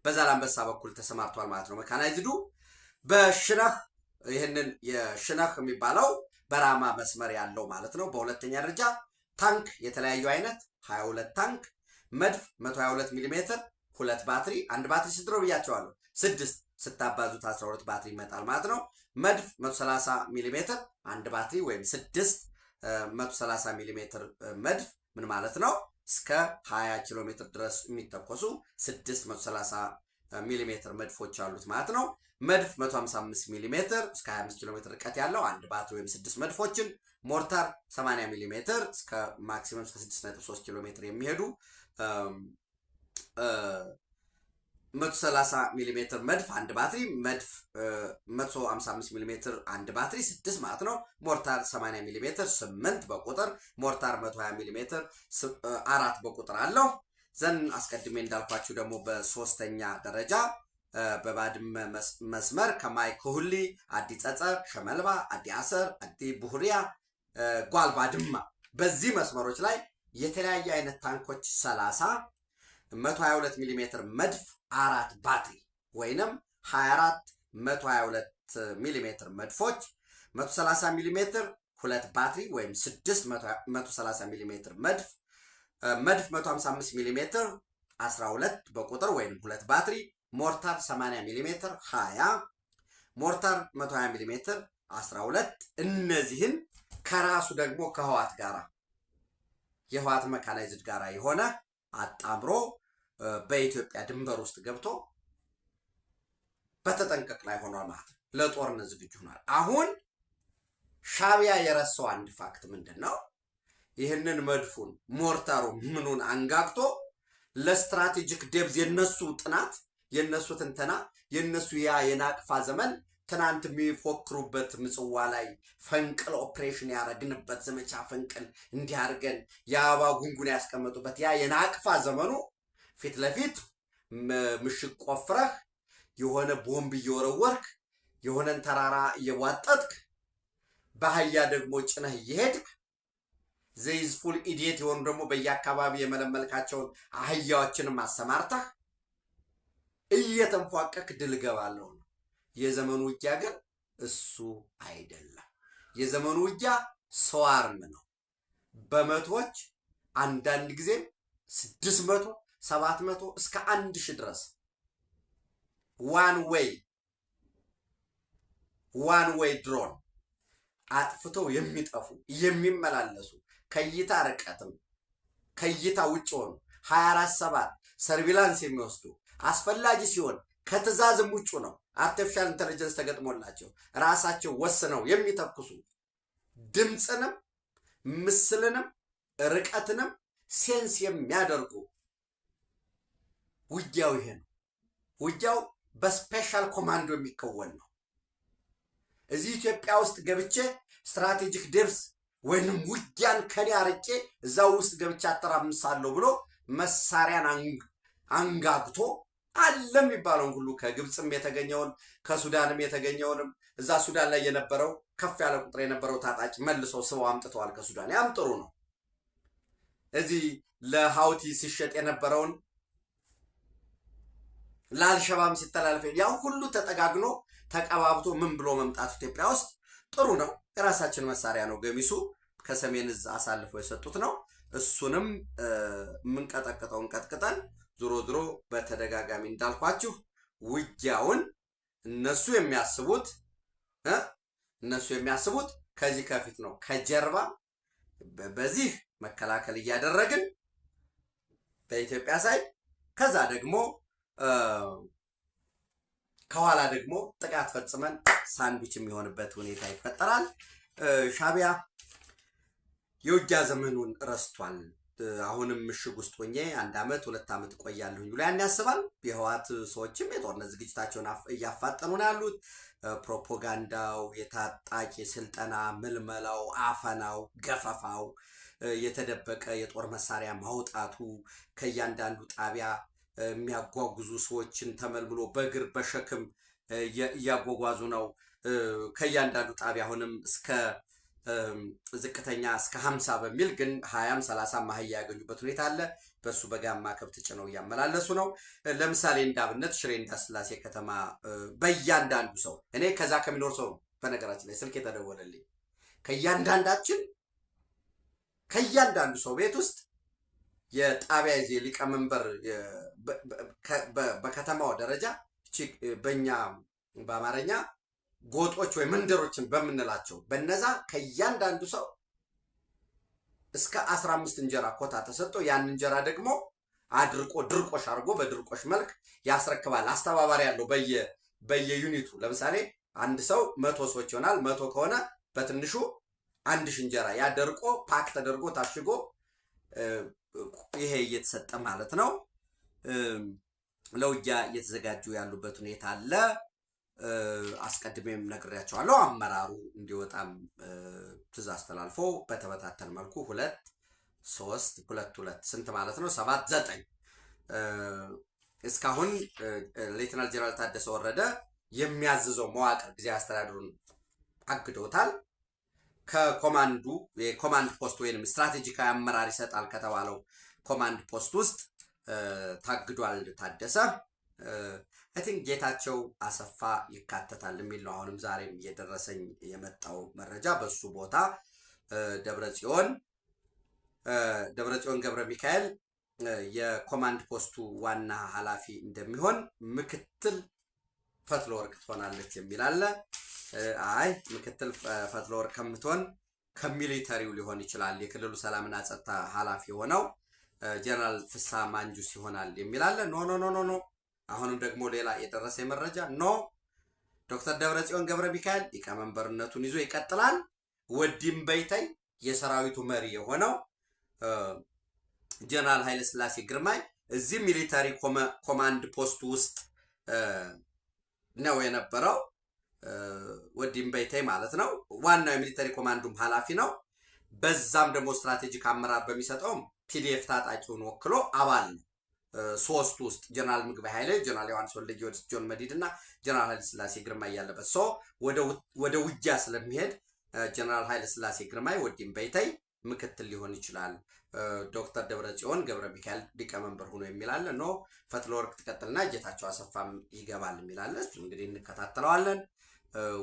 በዛላምበሳ በኩል ተሰማርቷል ማለት ነው መካናይዝዱ። በሽነህ ይህንን የሽነህ የሚባለው በራማ መስመር ያለው ማለት ነው። በሁለተኛ ደረጃ ታንክ የተለያዩ አይነት 22 ታንክ፣ መድፍ 122 ሚሊ ሜትር 2 ባትሪ አንድ ባትሪ ስንት ነው ብያቸዋለሁ? 6 ስታባዙት 12 ባትሪ ይመጣል ማለት ነው። መድፍ 130 ሚሊ ሜትር አንድ ባትሪ ወይም 6 130 ሚሊ ሜትር መድፍ ምን ማለት ነው? እስከ 20 ኪሎ ሜትር ድረስ የሚተኮሱ 6 130 ሚሊ ሜትር መድፎች አሉት ማለት ነው። መድፍ 155 ሚሊ ሜትር እስከ 25 ኪሎ ሜትር ርቀት ያለው አንድ ባትሪ ወይም 6 መድፎችን፣ ሞርታር 80 ሚሊ ሜትር እስከ ማክሲመም እስከ 6.3 ኪሎ ሜትር የሚሄዱ 130 ሚሊ ሜትር መድፍ አንድ ባትሪ፣ መድፍ 155 ሚሊ ሜትር አንድ ባትሪ 6 ማለት ነው። ሞርታር 80 ሚሊ ሜትር 8 በቁጥር፣ ሞርታር 120 ሚሊ ሜትር 4 በቁጥር አለው። ዘን አስቀድሜ እንዳልኳችሁ ደግሞ በሶስተኛ ደረጃ በባድመ መስመር ከማይ ኩህሊ፣ አዲ ጸጸር፣ ሸመልባ፣ አዲ አሰር፣ አዲ ቡሁሪያ፣ ጓልባድማ በዚህ መስመሮች ላይ የተለያየ አይነት ታንኮች 30 122 ሚሊ ሜትር መድፍ 4 ባትሪ ወይንም 24 122 ሚሊ ሜትር መድፎች 130 ሚሊ ሜትር 2 ባትሪ ወይም 6 130 ሚሊ ሜትር መድፍ 155 ሚሊ ሜትር 12 በቁጥር ወይም 2 ባትሪ፣ ሞርታር 80 ሚሊ ሜትር 20 ሞርታር 120 ሚሊ ሜትር 12 እነዚህን ከራሱ ደግሞ ከህዋት ጋራ የህዋት መካናይዝድ ጋራ የሆነ አጣምሮ በኢትዮጵያ ድንበር ውስጥ ገብቶ በተጠንቀቅ ላይ ሆኗል ማለት ነው። ለጦርነት ዝግጁ ሆኗል። አሁን ሻዕቢያ የረሳው አንድ ፋክት ምንድን ነው? ይህንን መድፉን ሞርታሩ ምኑን አንጋግቶ ለስትራቴጂክ ዴብዝ የነሱ ጥናት የነሱ ትንተና የነሱ ያ የናቅፋ ዘመን ትናንት የሚፎክሩበት ምጽዋ ላይ ፈንቅል ኦፕሬሽን ያረግንበት ዘመቻ ፈንቅል እንዲያርገን የአበባ ጉንጉን ያስቀመጡበት ያ የናቅፋ ዘመኑ ፊት ለፊት ምሽግ ቆፍረህ የሆነ ቦምብ እየወረወርክ የሆነን ተራራ እየዋጠጥክ በአህያ ደግሞ ጭነህ እየሄድክ ዘይዝ ፉል ኢዲየት የሆኑ ደግሞ በየአካባቢ የመለመልካቸውን አህያዎችንም አሰማርተህ እየተንፏቀክ ድል እገባለሁ ነው። የዘመኑ ውጊያ ግን እሱ አይደለም። የዘመኑ ውጊያ ሰዋርም ነው። በመቶዎች አንዳንድ ጊዜ 600 700 እስከ 1000 ድረስ ዋን ዌይ ድሮን አጥፍተው የሚጠፉ የሚመላለሱ ከይታ ርቀትም ከይታ ውጭ ሆኑ 24/7 ሰርቪላንስ የሚወስዱ አስፈላጊ ሲሆን ከትእዛዝም ውጭ ነው አርቲፊሻል ኢንተለጀንስ ተገጥሞላቸው ራሳቸው ወስነው የሚተኩሱ ድምፅንም ምስልንም ርቀትንም ሴንስ የሚያደርጉ ውጊያው ይሄ ነው። ውጊያው በስፔሻል ኮማንዶ የሚከወን ነው። እዚህ ኢትዮጵያ ውስጥ ገብቼ ስትራቴጂክ ደብስ ወይንም ውጊያን ከኔ አርቄ እዛው ውስጥ ገብቼ አተራምሳለሁ ብሎ መሳሪያን አንጋግቶ አለ የሚባለውን ሁሉ ከግብፅም የተገኘውን ከሱዳንም የተገኘውንም እዛ ሱዳን ላይ የነበረው ከፍ ያለ ቁጥር የነበረው ታጣቂ መልሰው ስበው አምጥተዋል ከሱዳን። ያም ጥሩ ነው። እዚህ ለሃውቲ ሲሸጥ የነበረውን ለአልሸባብ ሲተላለፍ ያው ሁሉ ተጠጋግኖ ተቀባብቶ ምን ብሎ መምጣት ኢትዮጵያ ውስጥ ጥሩ ነው። የራሳችን መሳሪያ ነው። ገሚሱ ከሰሜን እዝ አሳልፈው የሰጡት ነው። እሱንም የምንቀጠቅጠውን ቀጥቅጠን ዞሮ ዞሮ በተደጋጋሚ እንዳልኳችሁ ውጊያውን እነሱ የሚያስቡት ከዚህ ከፊት ነው። ከጀርባ በዚህ መከላከል እያደረግን በኢትዮጵያ ሳይድ ከዛ ደግሞ ከኋላ ደግሞ ጥቃት ፈጽመን ሳንድዊች የሚሆንበት ሁኔታ ይፈጠራል። ሻዕቢያ የውጊያ ዘመኑን ረስቷል። አሁንም ምሽግ ውስጥ ሆኜ 1 ዓመት 2 ዓመት እቆያለሁኝ ብሎ ያን ያስባል። የህወሓት ሰዎችም የጦርነት ዝግጅታቸውን እያፋጠኑ ነው ያሉት። ፕሮፓጋንዳው፣ የታጣቂ ስልጠና ምልመላው፣ አፈናው፣ ገፈፋው፣ የተደበቀ የጦር መሳሪያ ማውጣቱ፣ ከእያንዳንዱ ጣቢያ የሚያጓጉዙ ሰዎችን ተመልምሎ በእግር በሸክም እያጓጓዙ ነው። ከእያንዳንዱ ጣቢያ አሁንም እስከ ዝቅተኛ እስከ 50 በሚል ግን 20 30 ማህያ ያገኙበት ሁኔታ አለ። በሱ በጋማ ከብት ጭነው እያመላለሱ ነው። ለምሳሌ እንዳብነት ሽሬ እንዳስላሴ ከተማ በእያንዳንዱ ሰው እኔ ከዛ ከሚኖር ሰው በነገራችን ላይ ስልክ የተደወለልኝ ከእያንዳንዱ ሰው ቤት ውስጥ የጣቢያ ዜ ሊቀመንበር በከተማው ደረጃ በእኛ በአማርኛ ጎጦች ወይ መንደሮችን በምንላቸው በነዛ ከእያንዳንዱ ሰው እስከ 15 እንጀራ ኮታ ተሰጥቶ ያን እንጀራ ደግሞ አድርቆ ድርቆሽ አድርጎ በድርቆሽ መልክ ያስረክባል። አስተባባሪ ያለው በየዩኒቱ ለምሳሌ አንድ ሰው 100 ሰዎች ይሆናል። 100 ከሆነ በትንሹ 1000 እንጀራ ያደርቆ ፓክ ተደርጎ ታሽጎ ይሄ እየተሰጠ ማለት ነው። ለውጊያ እየተዘጋጁ ያሉበት ሁኔታ አለ። አስቀድሜም ነግሬያቸዋለሁ። አመራሩ እንዲወጣም ትዕዛዝ ተላልፎ በተበታተን መልኩ 2 3 2 2 ስንት ማለት ነው 7 9 እስካሁን ሌተናል ጀነራል ታደሰ ወረደ የሚያዝዘው መዋቅር ጊዜ አስተዳደሩን አግደውታል። ከኮማንዱ የኮማንድ ፖስት ወይንም ስትራቴጂካዊ አመራር ይሰጣል ከተባለው ኮማንድ ፖስት ውስጥ ታግዷል ታደሰ። አይ ቲንክ ጌታቸው አሰፋ ይካተታል የሚል ነው። አሁንም ዛሬም እየደረሰኝ የመጣው መረጃ በሱ ቦታ ደብረጽዮን ገብረ ሚካኤል የኮማንድ ፖስቱ ዋና ኃላፊ እንደሚሆን፣ ምክትል ፈትለወርቅ ትሆናለች የሚል አለ። አይ ምክትል ፈትለወርቅ ከምትሆን ከሚሊተሪው ሊሆን ይችላል፣ የክልሉ ሰላምና ጸጥታ ኃላፊ ሆነው ጀነራል ፍሳ ማንጁስ ይሆናል የሚል አለ። ኖ አሁንም ደግሞ ሌላ የደረሰ መረጃ ኖ ዶክተር ደብረጽዮን ገብረ ሚካኤል ሊቀመንበርነቱን ይዞ ይቀጥላል። ወዲም በይተይ የሰራዊቱ መሪ የሆነው ጀነራል ኃይለ ሥላሴ ግርማይ እዚህ ሚሊተሪ ኮማንድ ፖስት ውስጥ ነው የነበረው። ወዲም በይተይ ማለት ነው ዋናው የሚሊተሪ ኮማንዱም ኃላፊ ነው። በዛም ደግሞ ስትራቴጂክ አመራር በሚሰጠውም ቲዲኤፍ ታጣቂውን ወክሎ አባል ነው። 3 ውስጥ ጀነራል ምግበይ ኃይሌ፣ ጀነራል ዮሐንስ ወልደ ጊዮርጊስ፣ ጆን መዲድ እና ጀነራል ኃይለ ሥላሴ ግርማይ ያለበት ወደ ውጊያ ስለሚሄድ ጀነራል ኃይለ ሥላሴ ግርማይ ወዲም በይተይ ምክትል ሊሆን ይችላል። ዶክተር ደብረጽዮን ገብረ ሚካኤል ሊቀመንበር ሆኖ የሚላለ ኖ ፈትለወርቅ ትቀጥልና ጌታቸው አሰፋም ይገባል የሚላለ። እንግዲህ እንከታተለዋለን።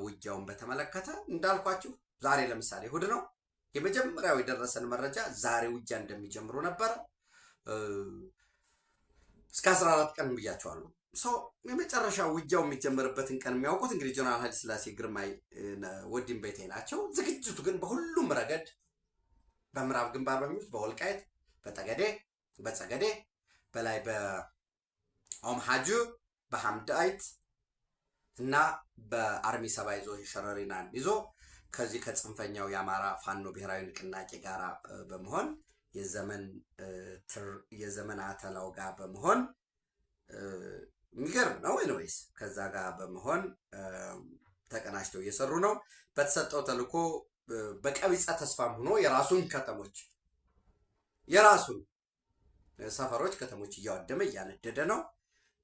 ውጊያውን በተመለከተ እንዳልኳችሁ ዛሬ ለምሳሌ እሑድ ነው። የመጀመሪያው የደረሰን መረጃ ዛሬ ውጊያ እንደሚጀምሩ ነበረ። እስከ 14 ቀን ብያቸዋለሁ። የመጨረሻ ውጊያው የሚጀመርበትን ቀን የሚያውቁት እንግዲህ ጀነራል ኃይለ ሥላሴ ግርማይ ወዲም በይተይ ናቸው። ዝግጅቱ ግን በሁሉም ረገድ በምዕራብ ግንባር በሚሉት በወልቃይት፣ በጠገዴ፣ በጸገዴ፣ በላይ በኦም ሐጁ በሐምዳይት እና በአርሚ ሰባ ይዞ ሸረሪናን ይዞ ከዚህ ከጽንፈኛው የአማራ ፋኖ ብሔራዊ ንቅናቄ ጋር በመሆን የዘመን አተላው ጋር በመሆን የሚገርም ነው። ኤኒዌይስ ከዛ ጋር በመሆን ተቀናጅተው እየሰሩ ነው። በተሰጠው ተልዕኮ በቀቢጸ ተስፋም ሆኖ የራሱን ከተሞች የራሱን ሰፈሮች ከተሞች እያወደመ እያነደደ ነው።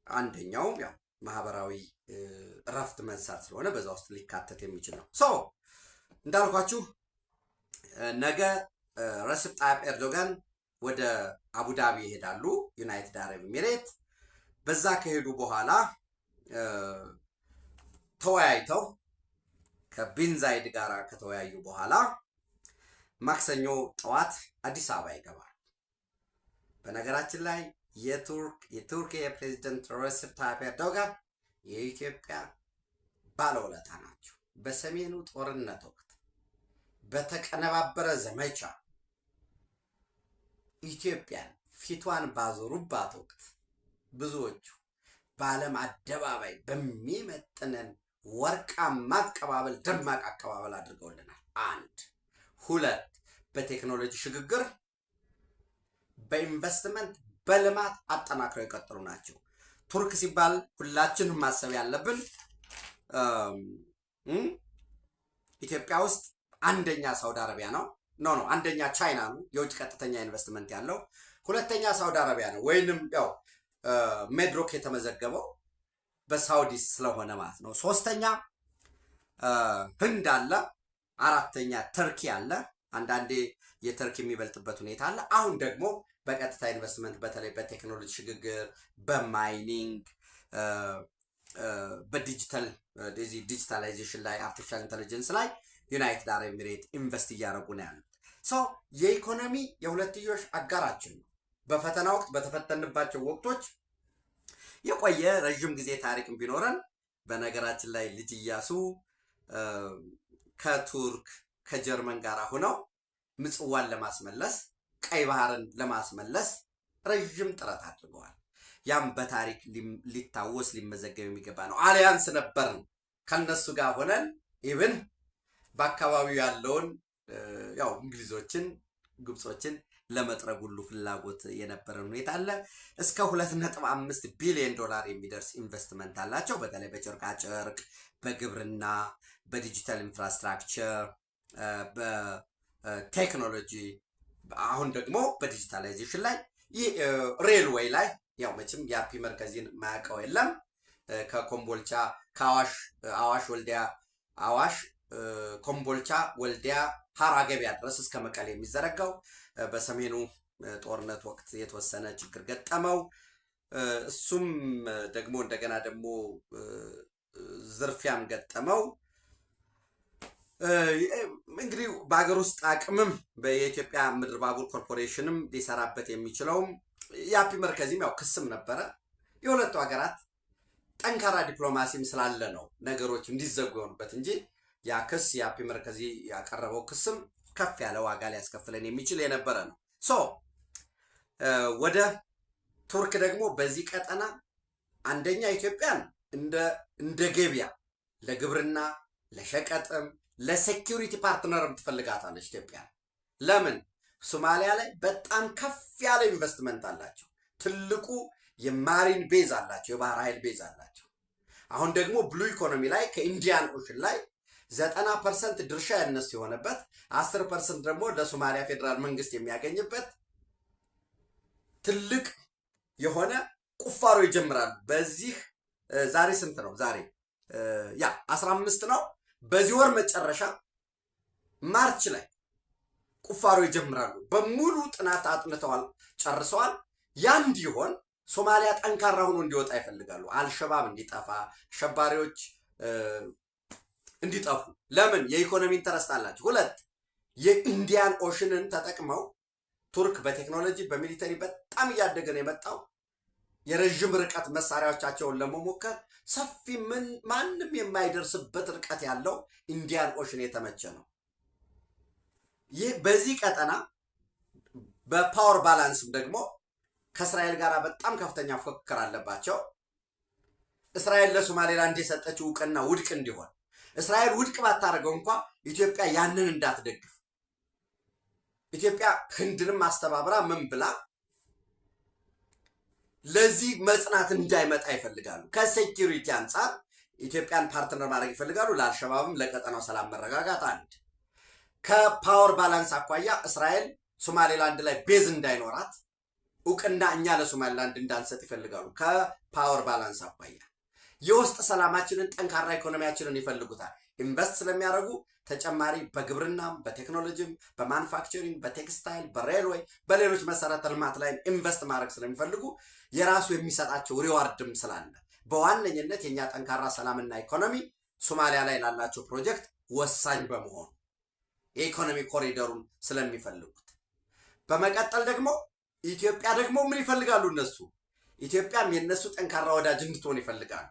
አንደኛውም ያው ማህበራዊ እረፍት መንሳት ስለሆነ በዛ ውስጥ ሊካተት የሚችል ነው። ሶ እንዳልኳችሁ ነገ ረሲፕ ጣይብ ኤርዶጋን ወደ አቡዳቢ ይሄዳሉ፣ ዩናይትድ አረብ ኤሚሬት። በዛ ከሄዱ በኋላ ተወያይተው ከቢን ዛይድ ጋር ከተወያዩ በኋላ ማክሰኞ ጠዋት አዲስ አበባ ይገባል። በነገራችን ላይ የቱርክ የፕሬዝዳንት ረሲፕ ጣይብ ኤርዶጋን የኢትዮጵያ ባለውለታ ናቸው። በሰሜኑ ጦርነት ወቅት በተቀነባበረ ዘመቻ ኢትዮጵያን ፊቷን ባዞሩባት ወቅት ብዙዎቹ በዓለም አደባባይ በሚመጥነን ወርቃማ አቀባበል ደማቅ አቀባበል አድርገውልናል። አንድ ሁለት በቴክኖሎጂ ሽግግር በኢንቨስትመንት በልማት አጠናክረው የቀጠሉ ናቸው። ቱርክ ሲባል ሁላችንም ማሰብ ያለብን ኢትዮጵያ ውስጥ አንደኛ ሳውዲ አረቢያ ነው። አንደኛ ቻይና ነው የውጭ ቀጥተኛ ኢንቨስትመንት ያለው። ሁለተኛ ሳውዲ አረቢያ ነው፣ ወይንም ያው ሜድሮክ የተመዘገበው በሳውዲ ስለሆነ ማለት ነው። ሶስተኛ ህንድ አለ። አራተኛ ተርኪ አለ። አንዳንዴ የተርኪ የሚበልጥበት ሁኔታ አለ። አሁን ደግሞ በቀጥታ ኢንቨስትመንት በተለይ በቴክኖሎጂ ሽግግር፣ በማይኒንግ፣ ዲጂታላይዜሽን ላይ፣ አርቲፊሻል ኢንተለጀንስ ላይ ዩናይትድ አረብ ኤሚሬት ኢንቨስት እያደረጉ ነው ያሉት። የኢኮኖሚ የሁለትዮሽ አጋራችን ነው። በፈተና ወቅት በተፈተንባቸው ወቅቶች የቆየ ረዥም ጊዜ ታሪክም ቢኖረን በነገራችን ላይ ልጅ ኢያሱ ከቱርክ ከጀርመን ጋር ሆነው ምጽዋን ለማስመለስ ቀይ ባህርን ለማስመለስ ረዥም ጥረት አድርገዋል። ያም በታሪክ ሊታወስ ሊመዘገብ የሚገባ ነው። አሊያንስ ነበርን ከነሱ ጋር ሆነን ኢቭን በአካባቢው ያለውን ያው እንግሊዞችን ግብጾችን ለመጥረግ ሁሉ ፍላጎት የነበረን ሁኔታ አለ። እስከ 2.5 ቢሊዮን ዶላር የሚደርስ ኢንቨስትመንት አላቸው። በተለይ በጨርቃጨርቅ፣ በግብርና፣ በዲጂታል ኢንፍራስትራክቸር፣ በቴክኖሎጂ፣ አሁን ደግሞ በዲጂታላይዜሽን ላይ ሬልዌይ ላይ ያው መቼም የአፒ መርከዚን ማያውቀው የለም። ከኮምቦልቻ ከአዋሽ ወልዲያ ኮምቦልቻ ወልዲያ ሀራ ገበያ ድረስ እስከ መቀሌ የሚዘረጋው በሰሜኑ ጦርነት ወቅት የተወሰነ ችግር ገጠመው። እሱም ደግሞ እንደገና ደግሞ ዝርፊያም ገጠመው። እንግዲህ በሀገር ውስጥ አቅምም የኢትዮጵያ ምድር ባቡር ኮርፖሬሽንም ሊሰራበት የሚችለውም የአፒ መርከዚም ያው ክስም ነበረ። የሁለቱ ሀገራት ጠንካራ ዲፕሎማሲም ስላለ ነው ነገሮች እንዲዘጉ የሆኑበት እንጂ ያ ክስ የአፒ መርከዚ ያቀረበው ክስም ከፍ ያለ ዋጋ ሊያስከፍለን የሚችል የነበረ ነው። ወደ ቱርክ ደግሞ በዚህ ቀጠና አንደኛ ኢትዮጵያን እንደ ገበያ ለግብርና፣ ለሸቀጥም፣ ለሴኪሪቲ ፓርትነርም ትፈልጋታለች ኢትዮጵያ። ለምን? ሶማሊያ ላይ በጣም ከፍ ያለ ኢንቨስትመንት አላቸው። ትልቁ የማሪን ቤዝ አላቸው፣ የባህር ኃይል ቤዝ አላቸው። አሁን ደግሞ ብሉ ኢኮኖሚ ላይ ከኢንዲያን ኦሽን ላይ 90% ድርሻ ያነሱ የሆነበት 10% ደግሞ ለሶማሊያ ፌዴራል መንግስት የሚያገኝበት ትልቅ የሆነ ቁፋሮ ይጀምራሉ። በዚህ ዛሬ ስንት ነው? ዛሬ 15 ነው። በዚህ ወር መጨረሻ ማርች ላይ ቁፋሮ ይጀምራሉ። በሙሉ ጥናት አጥንተዋል፣ ጨርሰዋል። ያ እንዲሆን ሶማሊያ ጠንካራ ሆኖ እንዲወጣ ይፈልጋሉ። አልሸባብ እንዲጠፋ፣ አሸባሪዎች እንዲጠፉ። ለምን? የኢኮኖሚ ኢንተረስት አላቸው። ሁለት የኢንዲያን ኦሽንን ተጠቅመው ቱርክ በቴክኖሎጂ በሚሊተሪ በጣም እያደገ ነው የመጣው። የረዥም ርቀት መሳሪያዎቻቸውን ለመሞከር ሰፊ ማንም የማይደርስበት ርቀት ያለው ኢንዲያን ኦሽን የተመቸ ነው። ይህ በዚህ ቀጠና በፓወር ባላንስም ደግሞ ከእስራኤል ጋር በጣም ከፍተኛ ፉክክር አለባቸው። እስራኤል ለሶማሌላንድ የሰጠችው እውቅና ውድቅ እንዲሆን እስራኤል ውድቅ ባታደርገው እንኳ ኢትዮጵያ ያንን እንዳትደግፍ ኢትዮጵያ ህንድንም አስተባብራ ምን ብላ ለዚህ መጽናት እንዳይመጣ ይፈልጋሉ። ከሴኪሪቲ አንጻር ኢትዮጵያን ፓርትነር ማድረግ ይፈልጋሉ። ለአልሸባብም ለቀጠናው ሰላም መረጋጋት አንድ ከፓወር ባላንስ አኳያ እስራኤል ሶማሌላንድ ላይ ቤዝ እንዳይኖራት እውቅና እኛ ለሶማሌላንድ እንዳንሰጥ ይፈልጋሉ። ከፓወር ባላንስ አኳያ የውስጥ ሰላማችንን ጠንካራ ኢኮኖሚያችንን ይፈልጉታል። ኢንቨስት ስለሚያደርጉ ተጨማሪ በግብርናም በቴክኖሎጂም በማኑፋክቸሪንግ በቴክስታይል በሬልዌይ በሌሎች መሰረተ ልማት ላይ ኢንቨስት ማድረግ ስለሚፈልጉ የራሱ የሚሰጣቸው ሪዋርድም ስላለ በዋነኝነት የኛ ጠንካራ ሰላምና ኢኮኖሚ ሶማሊያ ላይ ላላቸው ፕሮጀክት ወሳኝ በመሆኑ የኢኮኖሚ ኮሪደሩን ስለሚፈልጉት በመቀጠል ደግሞ ኢትዮጵያ ደግሞ ምን ይፈልጋሉ እነሱ ኢትዮጵያም የነሱ ጠንካራ ወዳጅ እንድትሆን ይፈልጋሉ።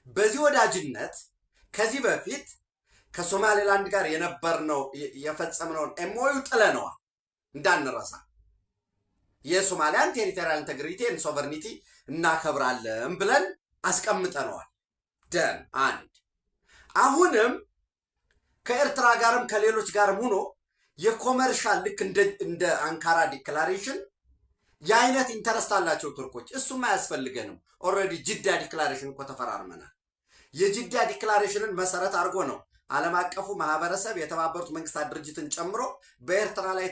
በዚህ ወዳጅነት ከዚህ በፊት ከሶማሌላንድ ጋር የፈጸምነውን ኤምኦዩ ጥለነዋል እንዳንረሳ። የሶማሊያን ቴሪቶሪያል ኢንቴግሪቲ ኤንድ ሶቨርኒቲ እናከብራለን ብለን አስቀምጠነዋል። ደን አንድ አሁንም ከኤርትራ ጋርም ከሌሎች ጋርም ሆኖ የኮመርሻል ልክ እንደ አንካራ ዲክላሬሽን የአይነት ኢንተረስት አላቸው ቱርኮች። እሱም አያስፈልገንም። ኦልሬዲ ጅዳ ዲክላሬሽን እኮ ተፈራርመናል። የጅዳ ዲክላሬሽንን መሰረት አድርጎ ነው ዓለም አቀፉ ማህበረሰብ የተባበሩት መንግስታት ድርጅትን ጨምሮ በኤርትራ ላይ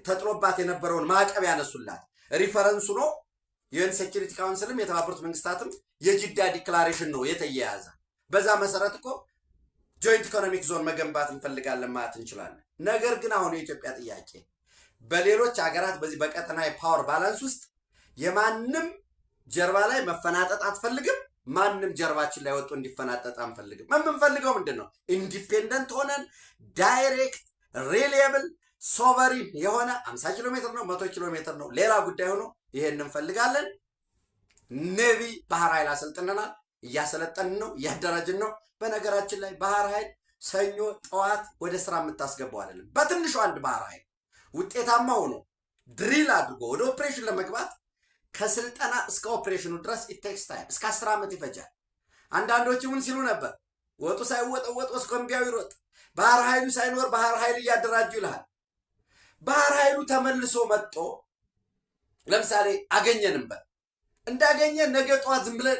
ተጥሎባት የነበረውን ማዕቀብ ያነሱላት። ሪፈረንሱ ነው ዩኤን ሴኩሪቲ ካውንስልም የተባበሩት መንግስታትም የጅዳ ዲክላሬሽን ነው የተያያዘ። በዛ መሰረት እኮ ጆይንት ኢኮኖሚክ ዞን መገንባት እንፈልጋለን ማለት እንችላለን። ነገር ግን አሁን የኢትዮጵያ ጥያቄ በሌሎች ሀገራት በዚህ በቀጠና የፓወር ባላንስ ውስጥ የማንም ጀርባ ላይ መፈናጠጥ አትፈልግም። ማንም ጀርባችን ላይ ወጥቶ እንዲፈናጠጥ አንፈልግም። የምንፈልገው ምንድን ነው? ኢንዲፔንደንት ሆነን ዳይሬክት ሪሊየብል ሶቨሪን የሆነ 50 ኪሎ ሜትር ነው 100 ኪሎ ሜትር ነው ሌላ ጉዳይ ሆኖ ይሄን እንፈልጋለን። ኔቪ ባህር ኃይል አሰልጥነናል፣ እያሰለጠንን ነው፣ እያደራጅን ነው። በነገራችን ላይ ባህር ኃይል ሰኞ ጠዋት ወደ ስራ የምታስገባው አይደለም። በትንሹ አንድ ባህር ኃይል ውጤታማ ሆኖ ድሪል አድርጎ ወደ ኦፕሬሽን ለመግባት ከስልጠና እስከ ኦፕሬሽኑ ድረስ ኢቴክስ ታይም እስከ 10 ዓመት ይፈጃል። አንዳንዶቹ ምን ሲሉ ነበር? ወጡ ሳይወጠወጥ እስኮምቢያው ይሮጥ፣ ባህር ኃይሉ ሳይኖር ባህር ኃይል እያደራጁ ይልሃል። ባህር ኃይሉ ተመልሶ መጥቶ ለምሳሌ አገኘንበት እንዳገኘ ነገ ጠዋት ዝም ብለን